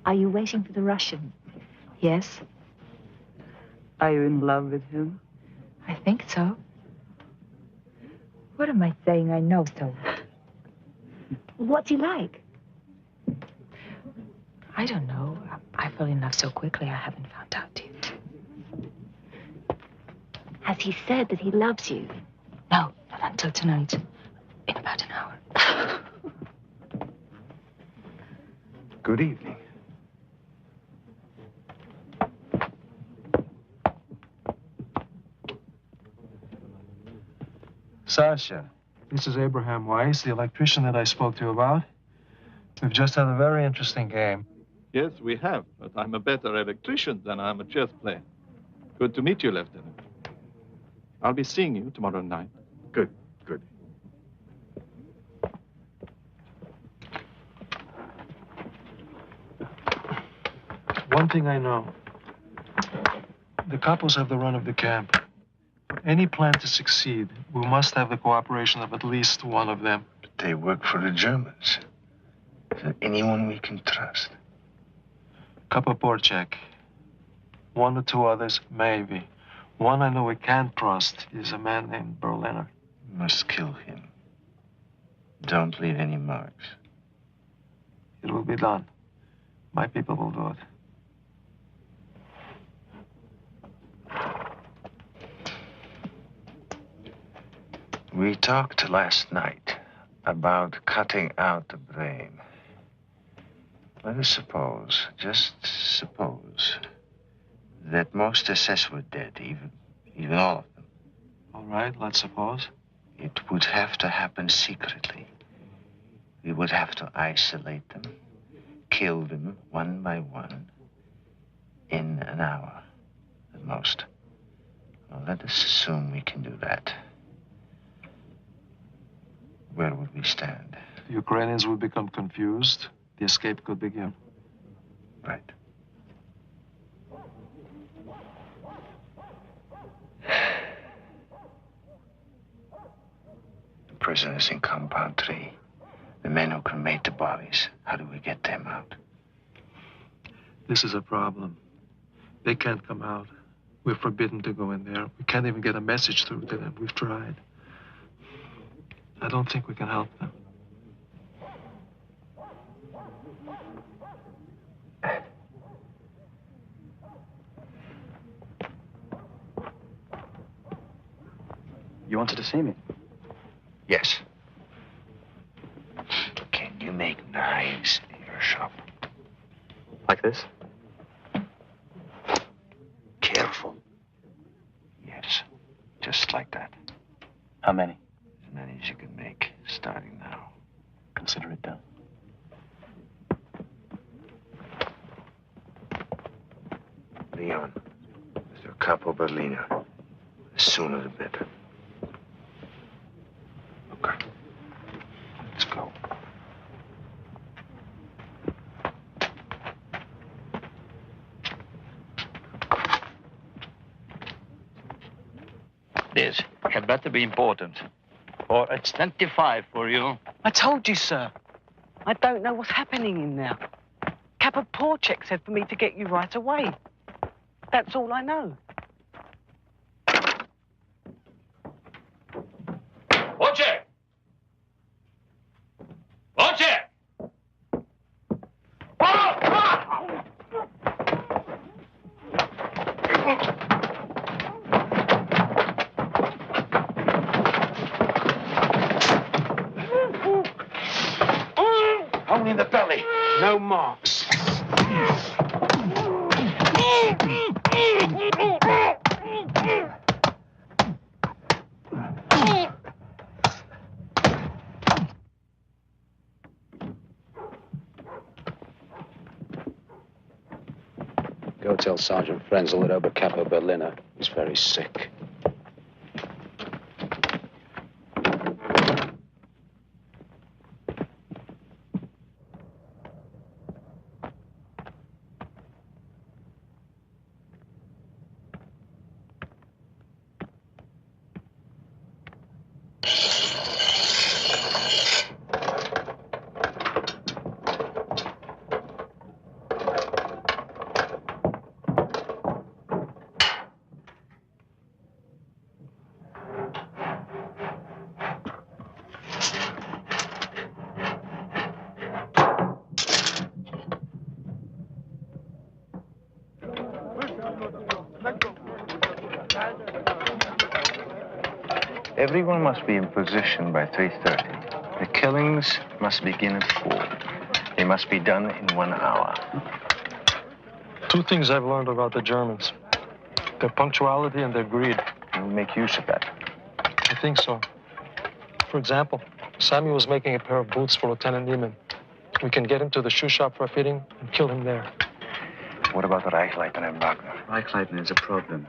Are you waiting for the Russian? Yes. Are you in love with him? I think so. What am I saying? I know so. What's he like? I don't know. I fell in love so quickly, I haven't found out yet. Has he said that he loves you? No, not until tonight. In about an hour. Good evening. Sasha, this is Abraham Weiss, the electrician that I spoke to you about. We've just had a very interesting game. Yes, we have, but I'm a better electrician than I'm a chess player. Good to meet you, Lieutenant. I'll be seeing you tomorrow night. Good, good. One thing I know. The couples have the run of the camp. For any plan to succeed, we must have the cooperation of at least one of them. But they work for the Germans. Is there anyone we can trust? Kapaporchek. One or two others, maybe. One I know we can't trust is a man named Berliner. We must kill him. Don't leave any marks. It will be done. My people will do it. We talked last night about cutting out the brain. Let us suppose, just suppose, that most SS were dead, even all of them. All right, let's suppose. It would have to happen secretly. We would have to isolate them, kill them one by one, in an hour at most. Well, let us assume we can do that. Where would we stand? The Ukrainians would become confused. The escape could begin. Right. The prisoners in Compound 3. The men who cremate the bodies. How do we get them out? This is a problem. They can't come out. We're forbidden to go in there. We can't even get a message through to them. We've tried. I don't think we can help them. You wanted to see me? Yes. Can you make knives in your shop? Like this? Careful. Yes, just like that. How many? As many as you can make, starting now. Consider it done. Leon, there's a Capo Berliner. The sooner the better. Okay. Let's go. This had better be important, or it's 25 for you. I told you, sir. I don't know what's happening in there. Kapaporchek said for me to get you right away. That's all I know. Watch it! Watch it! Only in the belly. No marks. Go tell Sergeant Frenzel at Oberkapo Berliner. He's very sick. Everyone must be in position by 3:30. The killings must begin at 4. They must be done in 1 hour. Two things I've learned about the Germans. Their punctuality and their greed. And we make use of that. I think so. For example, Samuel was making a pair of boots for Lieutenant Niemann. We can get him to the shoe shop for a fitting and kill him there. What about the Reichleiter and Wagner? Reichleiter is a problem.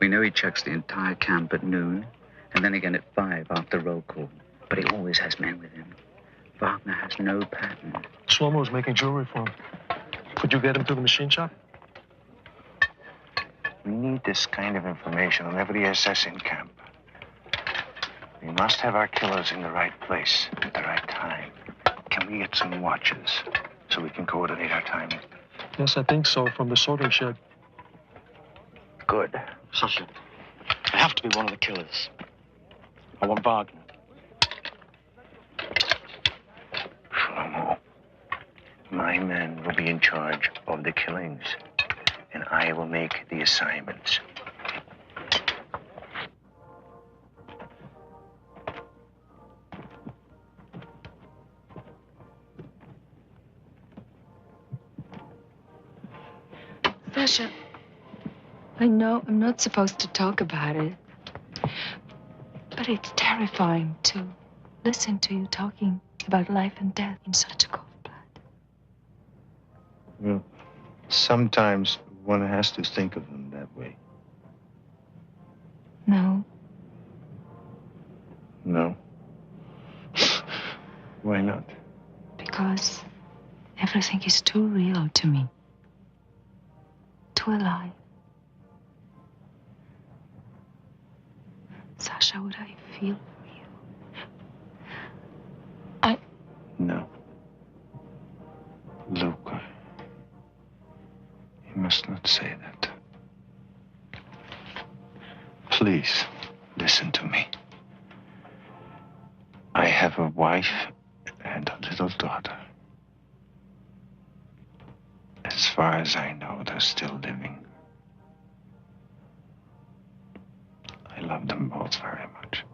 We know he checks the entire camp at noon, and then again at 5 after roll call. But he always has men with him. Wagner has no pattern. Shlomo was making jewelry for him. Could you get him to the machine shop? We need this kind of information on every SS in camp. We must have our killers in the right place at the right time. Can we get some watches so we can coordinate our timing? Yes, I think so, from the sorting shed. Good. Sasha, I have to be one of the killers. I want Wagner. Shlomo, my men will be in charge of the killings, and I will make the assignments. Sasha, I know I'm not supposed to talk about it, but it's terrifying to listen to you talking about life and death in such a cold blood. Well, sometimes one has to think of them that way. No. No? Why not? Because everything is too real to me. Too alive. Sasha, what I feel for you. No. Luca, you must not say that. Please, listen to me. I have a wife and a little daughter. As far as I know, they're still living. I love them both very much.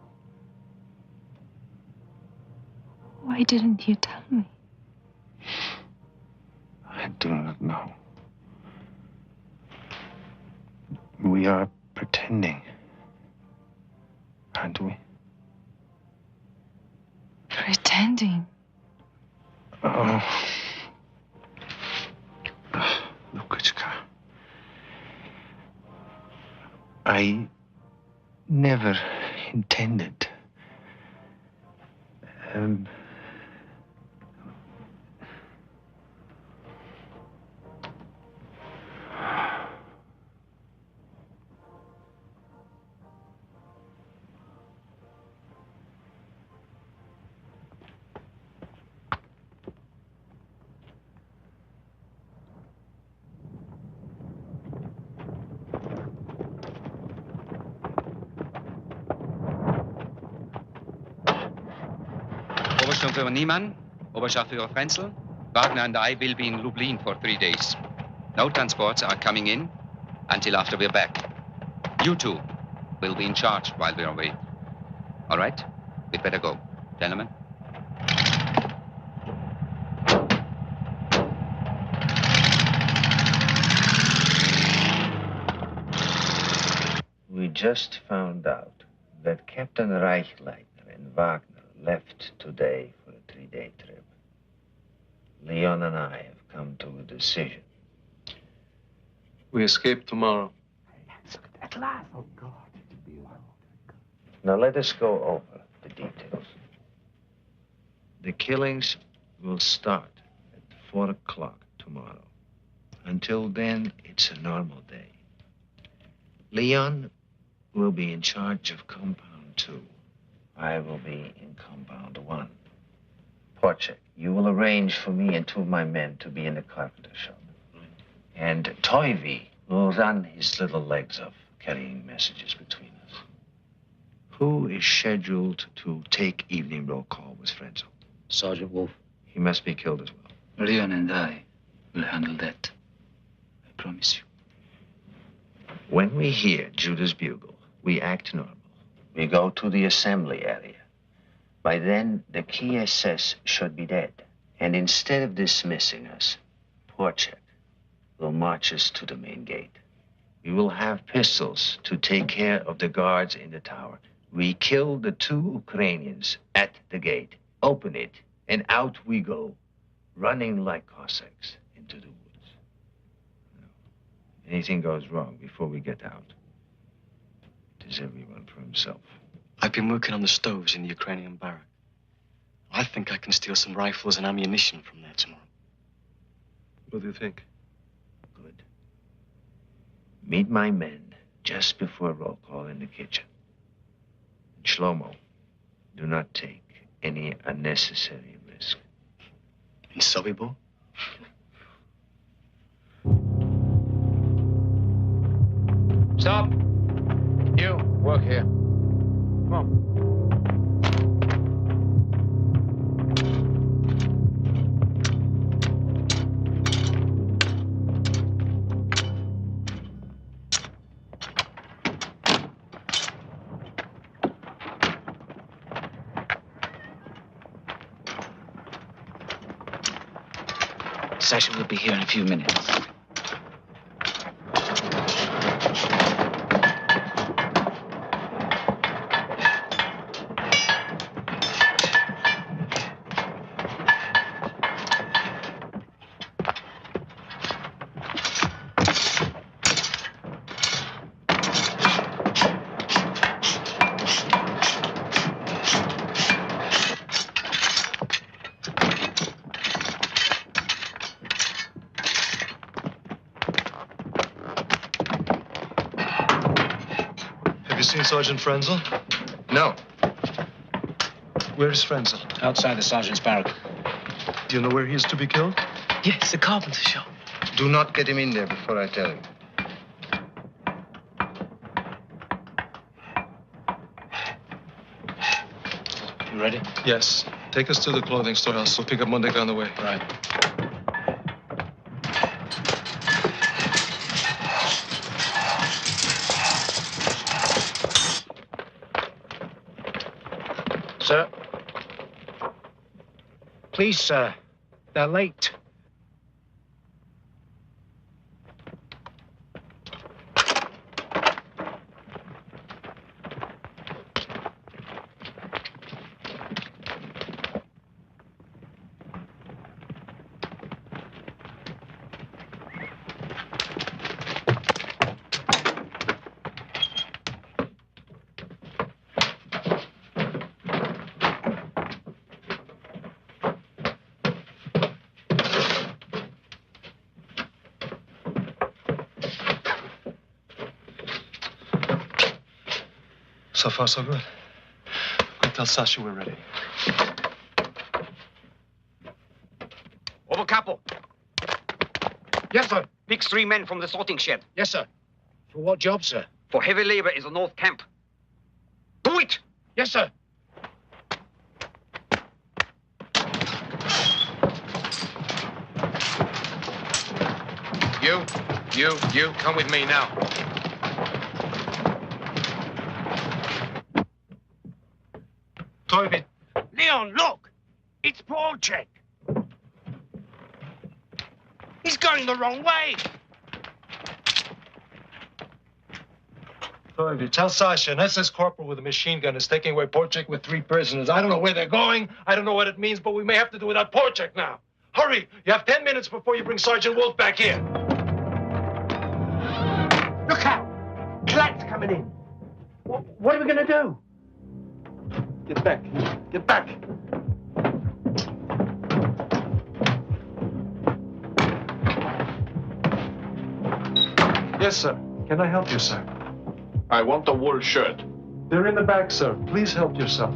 Why didn't you tell me? I do not know. We are pretending, aren't we? Pretending? Oh. Lukichka. I never intended. Oberstaatsführer Niemann, Oberstaatsführer Frenzel, Wagner and I will be in Lublin for 3 days. No transports are coming in until after we're back. You two will be in charge while we're away. All right? We'd better go. Gentlemen? We just found out that Captain Reichleitner and Wagner left today for a 3-day trip. Leon and I have come to a decision. We escape tomorrow. At last. Oh, God. Now let us go over the details. The killings will start at 4 o'clock tomorrow. Until then, it's a normal day. Leon will be in charge of Compound 2. I will be in Compound 1. Porchek, you will arrange for me and 2 of my men to be in the carpenter shop. And Toivy will run his little legs off, carrying messages between us. Who is scheduled to take evening roll call with Frenzel? Sergeant Wolf. He must be killed as well. Leon and I will handle that. I promise you. When we hear Judah's bugle, we act normal. We go to the assembly area. By then, the key SS should be dead. And instead of dismissing us, Porchek will march us to the main gate. We will have pistols to take care of the guards in the tower. We kill the 2 Ukrainians at the gate, open it, and out we go, running like Cossacks into the woods. If anything goes wrong before we get out, it is everyone for himself. I've been working on the stoves in the Ukrainian barrack. I think I can steal some rifles and ammunition from there tomorrow. What do you think? Good. Meet my men just before roll call in the kitchen. And Shlomo, do not take any unnecessary risk. In Sobibor? Stop. You, work here. Come on. Sasha will be here in a few minutes. Sergeant Frenzel? No. Where is Frenzel? Outside the sergeant's barrack. Do you know where he is to be killed? Yes, the carpenter shop. Do not get him in there before I tell him. You ready? Yes. Take us to the clothing storehouse. We'll pick up Monday on the way. Right. Sir? Please, sir. They're late. So far, so good. Go tell Sasha we're ready. Oberkapo. Yes, sir. Pick 3 men from the sorting shed. Yes, sir. For what job, sir? For heavy labor in the North Camp. Do it! Yes, sir. You, come with me now. Torbjörn. Leon, look! It's Polchek. He's going the wrong way. Torbjörn, tell Sasha an SS corporal with a machine gun is taking away Polchek with 3 prisoners. I don't know where they're going. I don't know what it means, but we may have to do without Polchek now. Hurry! You have 10 minutes before you bring Sergeant Wolf back here. Look out! Klat's coming in. What are we going to do? Get back. Get back. Yes, sir. Can I help you, sir? I want a wool shirt. They're in the back, sir. Please help yourself.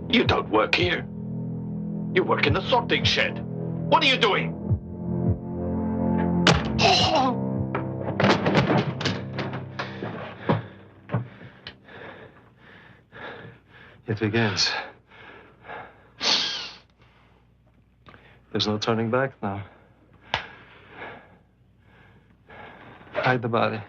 You don't work here. You work in the sorting shed. What are you doing? It begins. There's no turning back now. Hide the body.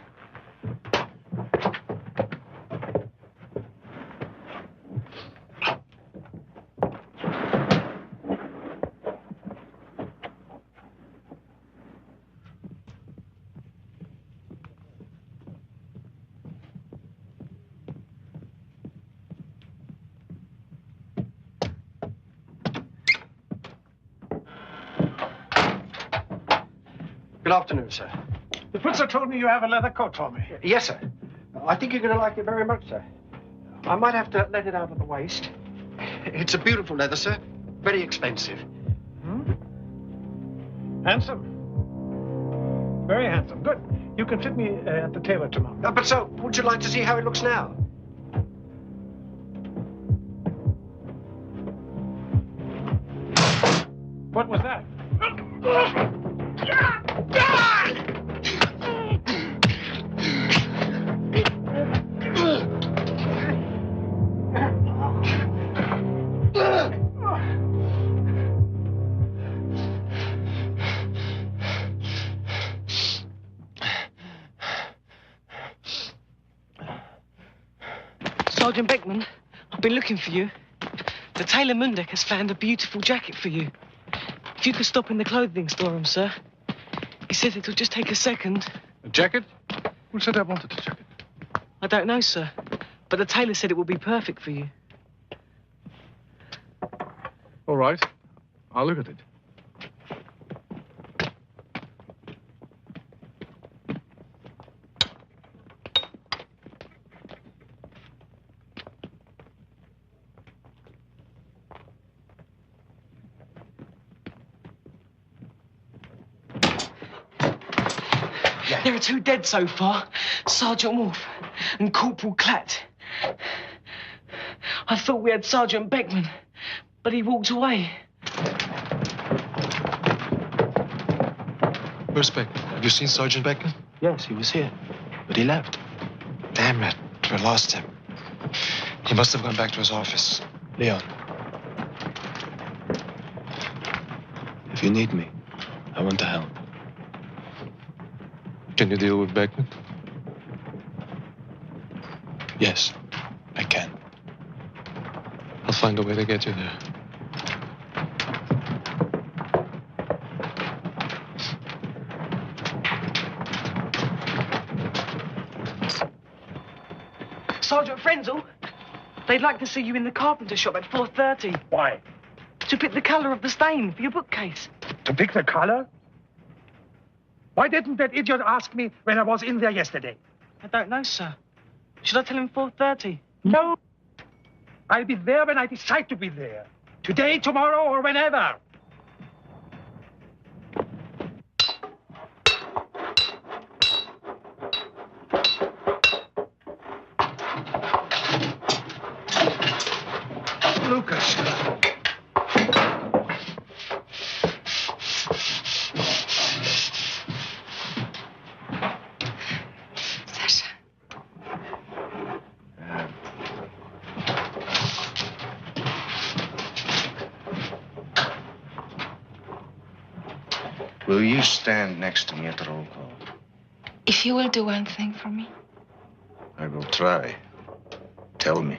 Good afternoon, sir. The Prince told me you have a leather coat for me. Yes, sir. I think you're going to like it very much, sir. I might have to let it out at the waist. It's a beautiful leather, sir. Very expensive. Handsome. Very handsome. Good. You can fit me at the tailor tomorrow. But, sir, would you like to see how it looks now? What was that? Sergeant Beckman, I've been looking for you. The tailor Mundek has found a beautiful jacket for you. If you could stop in the clothing store, sir. He said it'll just take a second. A jacket? Who said I wanted a jacket? I don't know, sir. But the tailor said it would be perfect for you. All right. I'll look at it. There are 2 dead so far, Sergeant Wolf and Corporal Klatt. I thought we had Sergeant Beckman, but he walked away. Where's Beckman? Have you seen Sergeant Beckman? Yes, he was here, but he left. Damn it, we lost him. He must have gone back to his office. Leon, if you need me, I want to help. Can you deal with Beckman? Yes, I can. I'll find a way to get you there. Sergeant Frenzel, they'd like to see you in the carpenter shop at 4:30. Why? To pick the colour of the stain for your bookcase. To pick the color? Why didn't that idiot ask me when I was in there yesterday? I don't know, sir. Should I tell him 4:30? No. I'll be there when I decide to be there. Today, tomorrow, or whenever. Lucas. Will you stand next to me at the roll call? If you will do one thing for me. I will try. Tell me.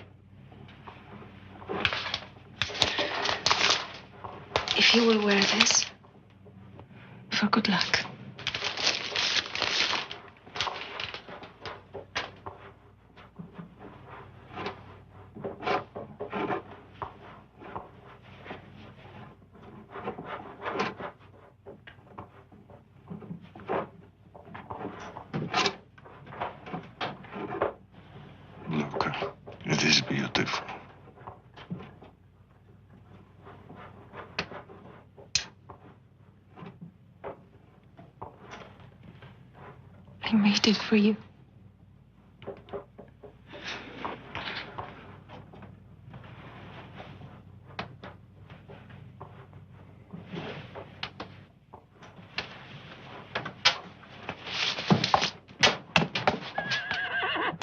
If you will wear this, for good luck. Luca, it is beautiful. I made it for you.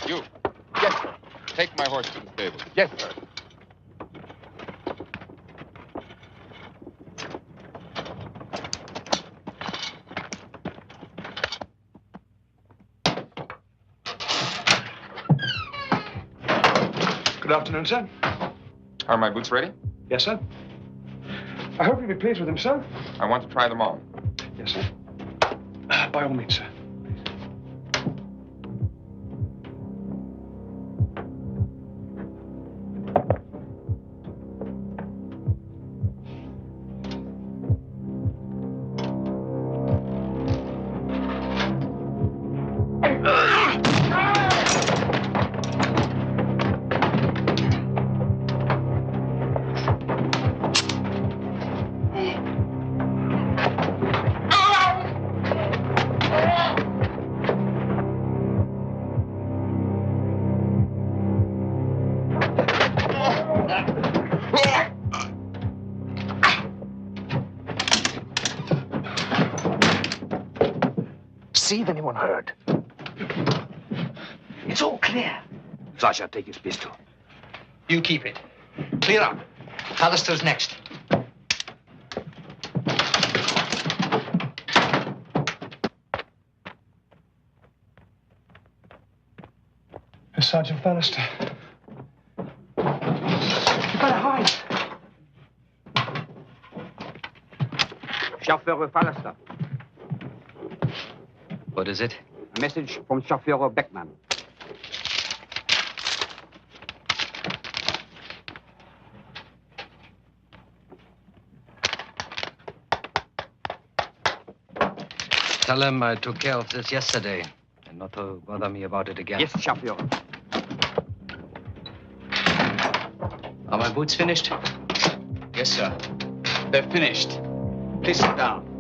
You. Yes, sir. Take my horse to the stable. Yes, sir. Good afternoon, sir. Are my boots ready? Yes, sir. I hope you'll be pleased with them, sir. I want to try them on. Yes, sir. By all means, sir. See if anyone heard. It's all clear. Sasha, take his pistol. You keep it. Clear up. Hallister's next. Sergeant Bannister. You better hide. Chauffeur Fallister. What is it? A message from Chauffeur Beckman. Tell him I took care of this yesterday, and not to bother me about it again. Yes, Chauffeur. Are my boots finished? Yes, sir. They're finished. Please sit down.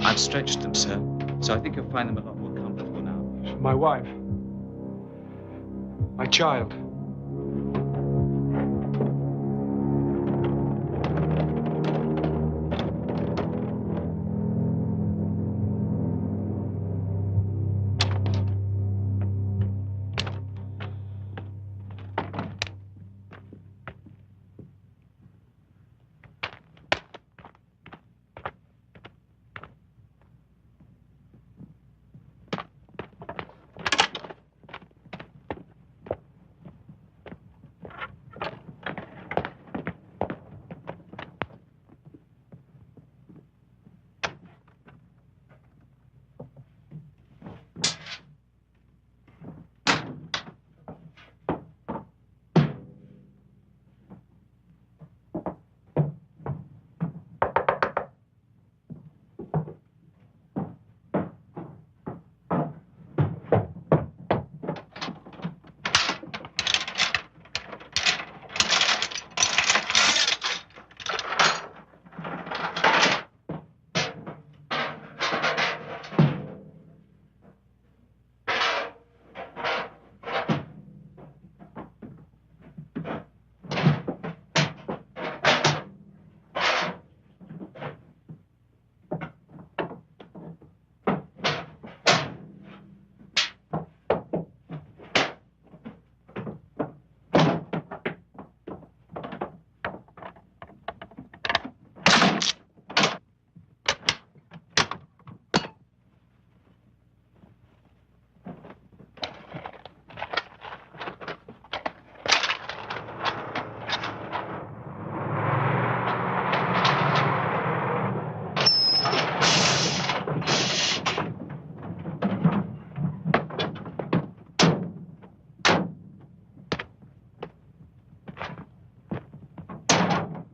I've stretched them, sir, so I think you'll find them a lot more comfortable now. My wife. My child.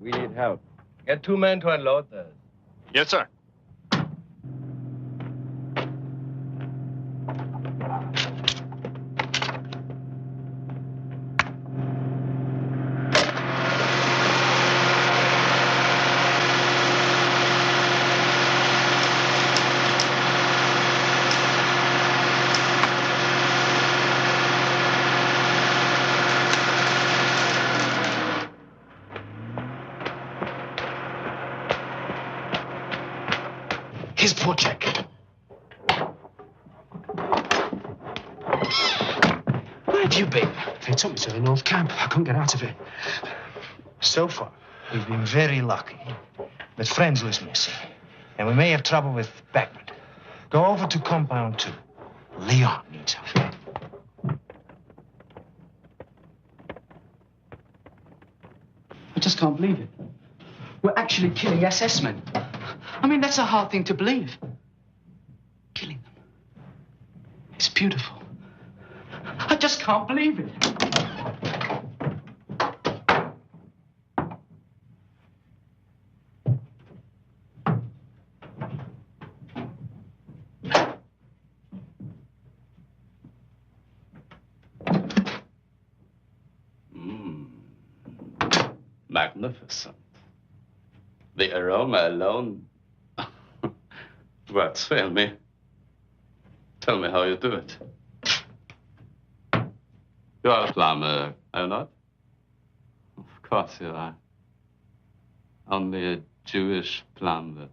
We need help. Get 2 men to unload those. Yes, sir. Here's poor check. Where have you been? They took me to the North Camp. I couldn't get out of it. So far, we've been very lucky. But Friends was missing. And we may have trouble with Beckman. Go over to Compound 2. Leon needs help. I just can't believe it. We're actually killing SS men. I mean, that's a hard thing to believe. Killing them. It's beautiful. I just can't believe it. Magnificent. The aroma alone. Words fail me. Tell me how you do it. You are a plumber, are you not? Of course you are. Only a Jewish plumber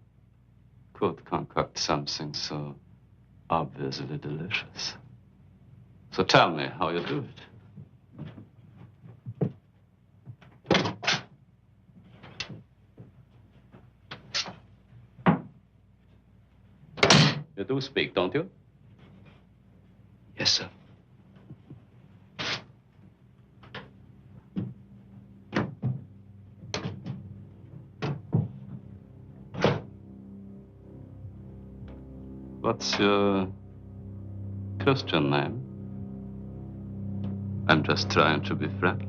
could concoct something so obviously delicious. So tell me how you do it. You do speak, don't you? Yes, sir. What's your Christian name? I'm just trying to be friendly.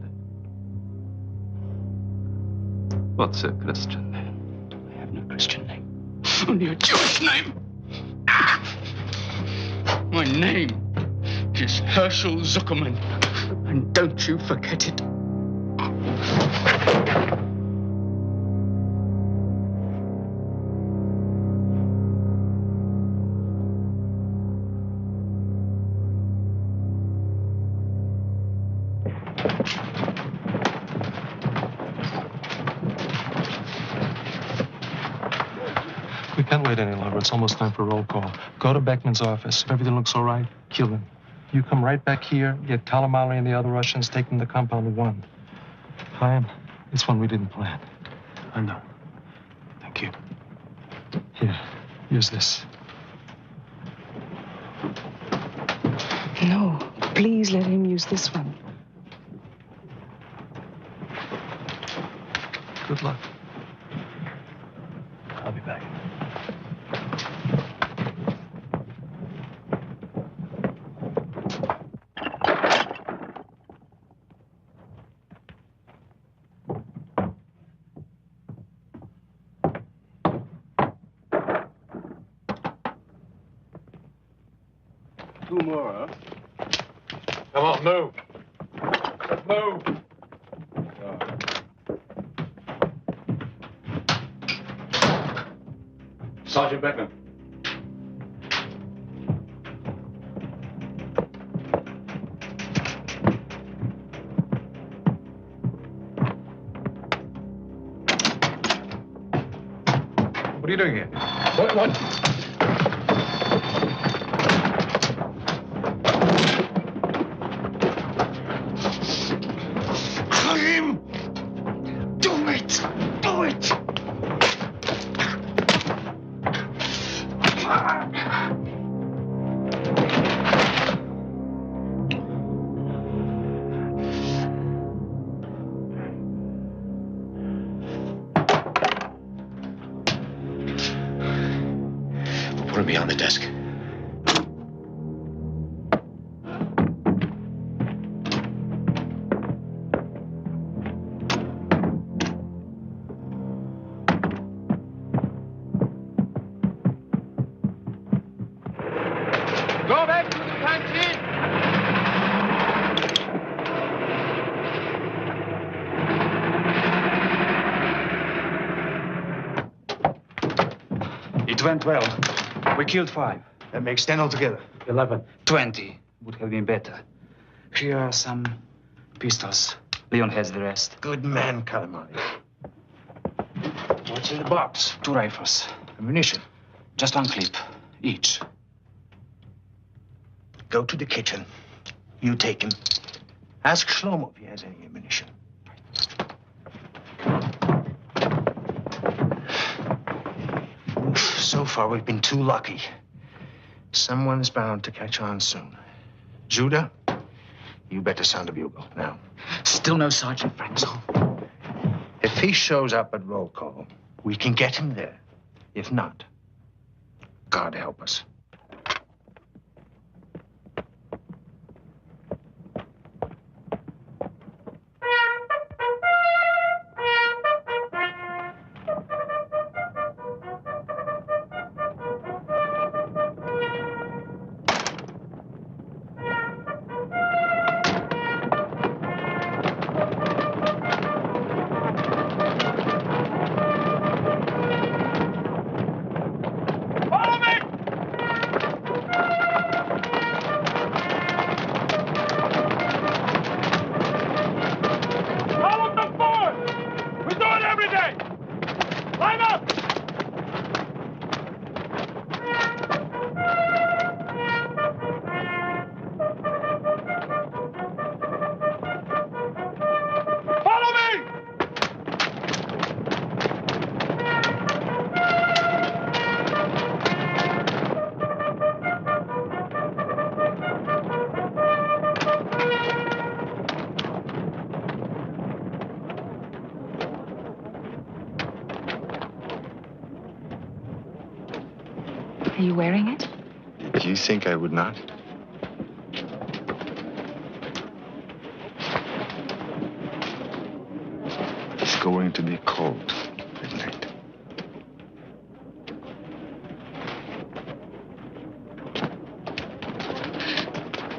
What's your Christian name? I have no Christian name. Only a Jewish name. My name is Herschel Zuckerman. And don't you forget it. We can't wait any longer. It's almost time for roll call. Go to Beckman's office. If everything looks all right, kill him. You come right back here, get Kalamali and the other Russians, take them to Compound 1. Chaim, it's one we didn't plan. I know. Thank you. Here, use this. No, please let him use this one. Good luck. I'll be back. Two more, huh? Come on, move. Move. Sergeant Beckman. What are you doing here? What? Chaim! Do it! Do it! Put him behind the desk. It went well. We killed 5. That makes 10 altogether. 11. 20 would have been better. Here are some pistols. Leon has the rest. Good man, Kalamari. What's in the box? 2 rifles. Ammunition. Just 1 clip, each. Go to the kitchen. You take him. Ask Shlomo if he has any ammunition. Oof, so far, we've been too lucky. Someone's bound to catch on soon. Judah, you better sound a bugle now. Still no Sergeant Franzel. If he shows up at roll call, we can get him there. If not, God help us. Are you wearing it? Do you think I would not? It's going to be cold at night.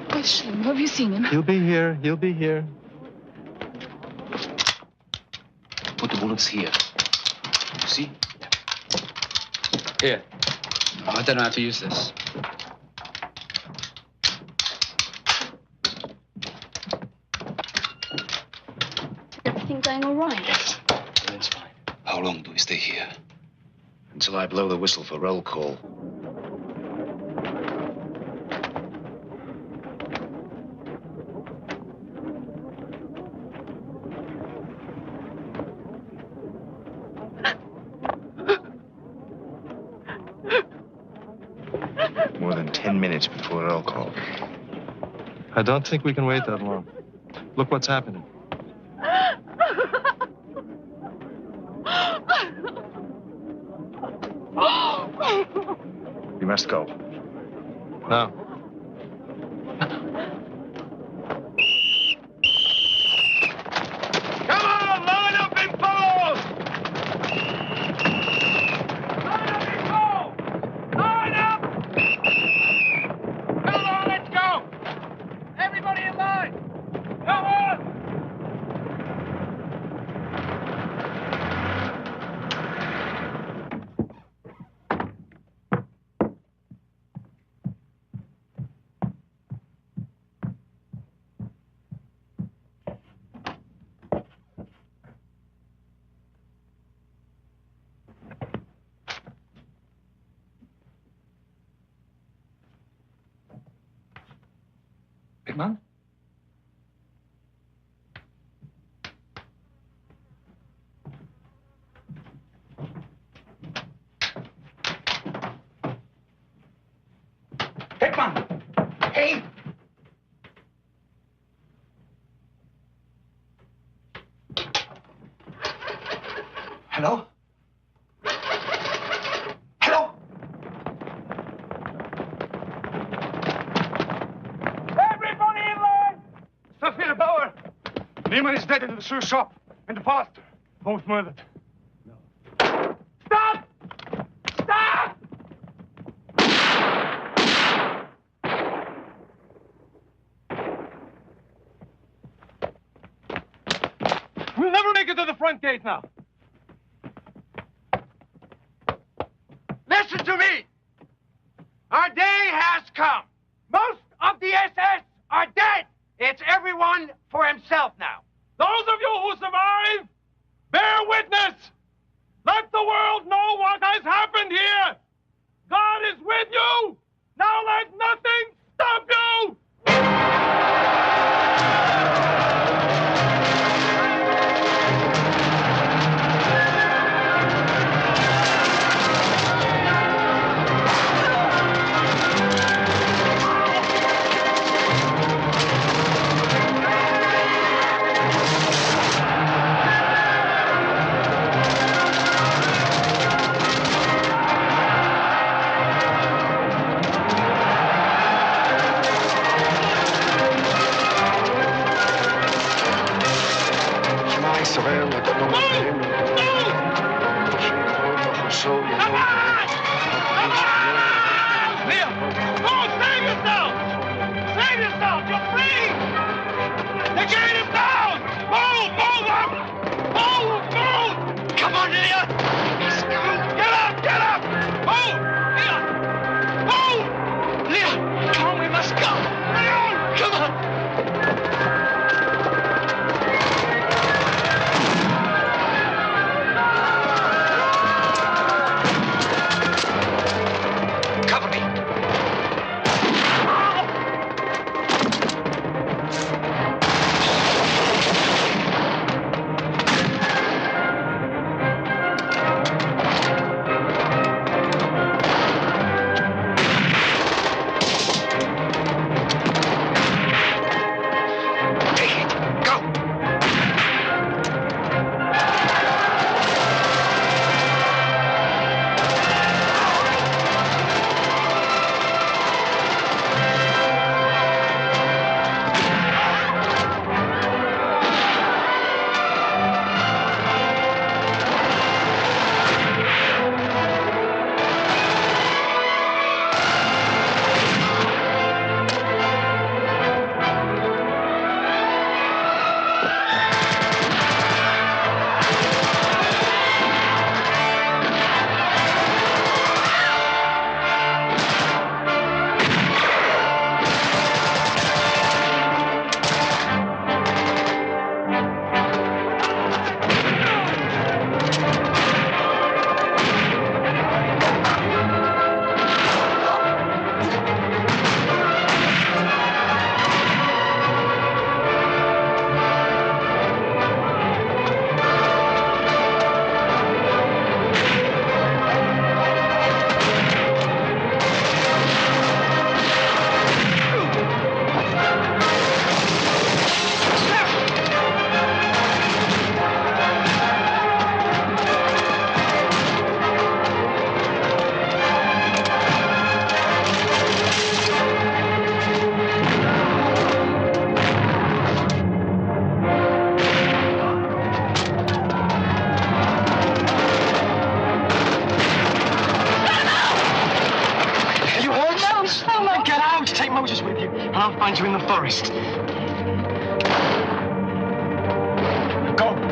Gosh, have you seen him? He'll be here. He'll be here. Put the bullets here. You see? Here. Oh, I don't know how to use this. Everything going all right? Yes, everything's fine. How long do we stay here? Until I blow the whistle for roll call. More than 10 minutes before roll call. I don't think we can wait that long. Look what's happening. We must go. Now. Come on, line up and pose! Line up and pose! Line up! Come on, let's go! Everybody in line! Come on! Big man? Big man! Hey! Hello? Hello? Everybody in line! Sophia Bauer! Neiman is dead in the shoe shop. And the pastor. Both murdered. No. Stop! Stop! We'll never make it to the front gate now. Listen Listen to me. Our day has come. Most of the SS are dead. It's everyone for himself now. Those of you who survive, bear witness. Let the world know what has happened here. God is with you. Now let nothing stop you. I'll find you in the forest. Go.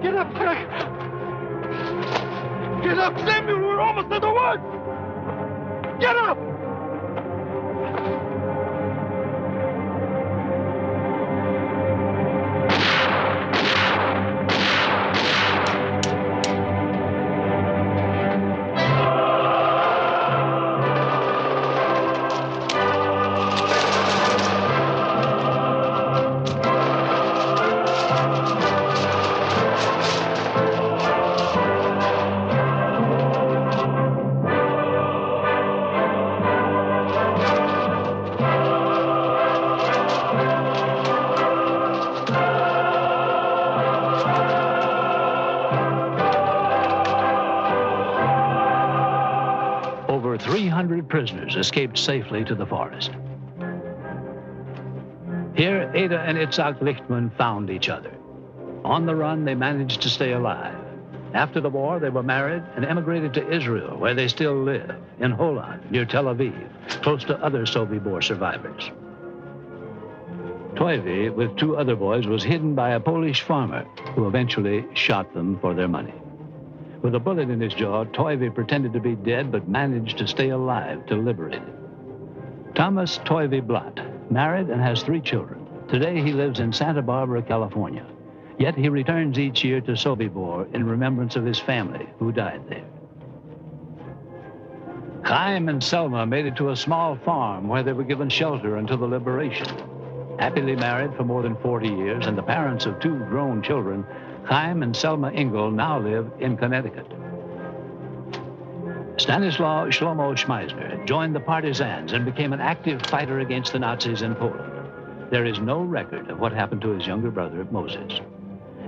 Get up, Frank! Get up, Samuel! We're almost at the woods! Get up! Over 300 prisoners escaped safely to the forest. Here, Ada and Itzhak Lichtman found each other. On the run, they managed to stay alive. After the war, they were married and emigrated to Israel, where they still live, in Holland, near Tel Aviv, close to other Sobibor survivors. Toivi, with 2 other boys, was hidden by a Polish farmer who eventually shot them for their money. With a bullet in his jaw, Toivi pretended to be dead but managed to stay alive to liberate it. Thomas Toivi Blatt, married and has 3 children. Today he lives in Santa Barbara, California. Yet he returns each year to Sobibor in remembrance of his family who died there. Chaim and Selma made it to a small farm where they were given shelter until the liberation. Happily married for more than 40 years and the parents of 2 grown children, Chaim and Selma Engel now live in Connecticut. Stanislaw Shlomo Schmeisner joined the partisans and became an active fighter against the Nazis in Poland. There is no record of what happened to his younger brother, Moses.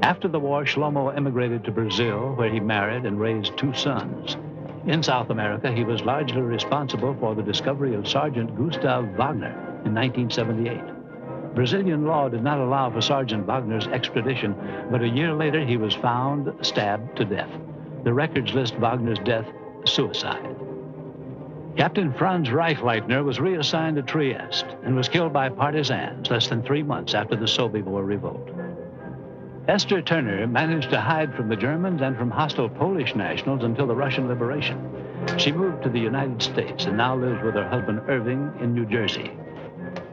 After the war, Shlomo emigrated to Brazil, where he married and raised 2 sons. In South America, he was largely responsible for the discovery of Sergeant Gustav Wagner in 1978. Brazilian law did not allow for Sergeant Wagner's extradition, but a year later he was found stabbed to death. The records list Wagner's death suicide. Captain Franz Reichleitner was reassigned to Trieste and was killed by partisans less than 3 months after the Sobibor revolt. Esther Turner managed to hide from the Germans and from hostile Polish nationals until the Russian liberation. She moved to the United States and now lives with her husband Irving in New Jersey.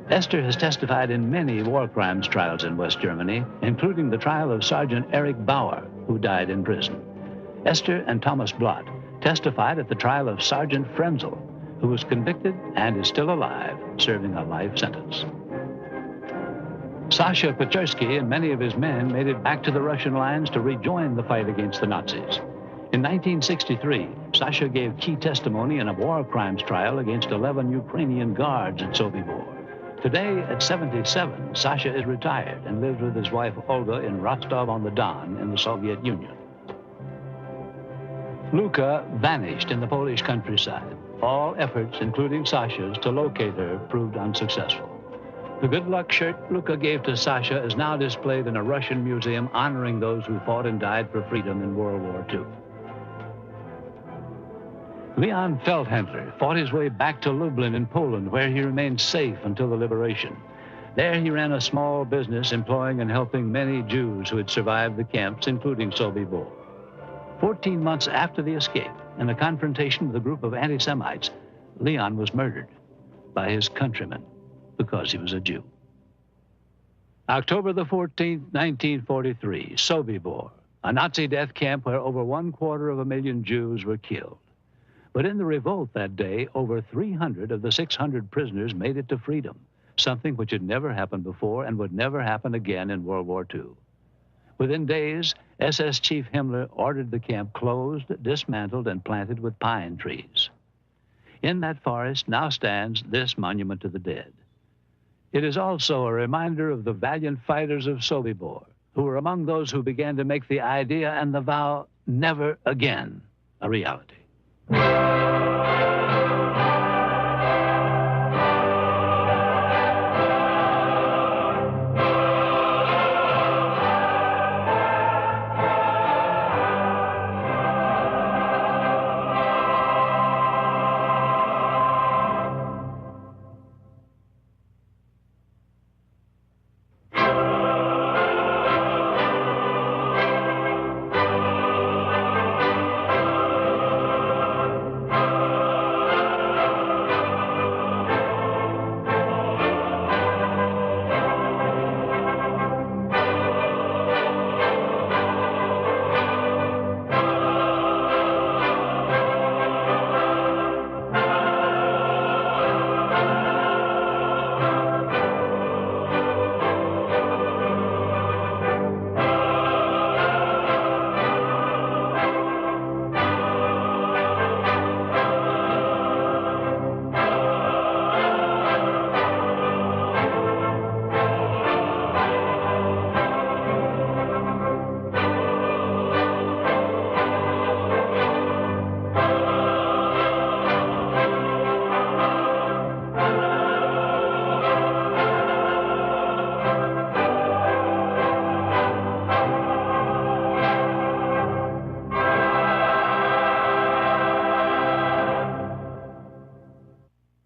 Esther has testified in many war crimes trials in West Germany, including the trial of Sergeant Erich Bauer, who died in prison. Esther and Thomas Blatt testified at the trial of Sergeant Frenzel, who was convicted and is still alive, serving a life sentence. Sasha Pechersky and many of his men made it back to the Russian lines to rejoin the fight against the Nazis. In 1963, Sasha gave key testimony in a war crimes trial against 11 Ukrainian guards at Sobibor. Today, at 77, Sasha is retired and lives with his wife Olga in Rostov-on-the-Don in the Soviet Union. Luka vanished in the Polish countryside. All efforts, including Sasha's, to locate her proved unsuccessful. The good luck shirt Luka gave to Sasha is now displayed in a Russian museum honoring those who fought and died for freedom in World War II. Leon Feldhendler fought his way back to Lublin in Poland, where he remained safe until the liberation. There he ran a small business employing and helping many Jews who had survived the camps, including Sobibor. 14 months after the escape, in a confrontation with a group of anti-Semites, Leon was murdered by his countrymen because he was a Jew. October the 14th, 1943, Sobibor, a Nazi death camp where over 250,000 Jews were killed. But in the revolt that day, over 300 of the 600 prisoners made it to freedom, something which had never happened before and would never happen again in World War II. Within days, SS Chief Himmler ordered the camp closed, dismantled, and planted with pine trees. In that forest now stands this monument to the dead. It is also a reminder of the valiant fighters of Sobibor, who were among those who began to make the idea and the vow never again a reality.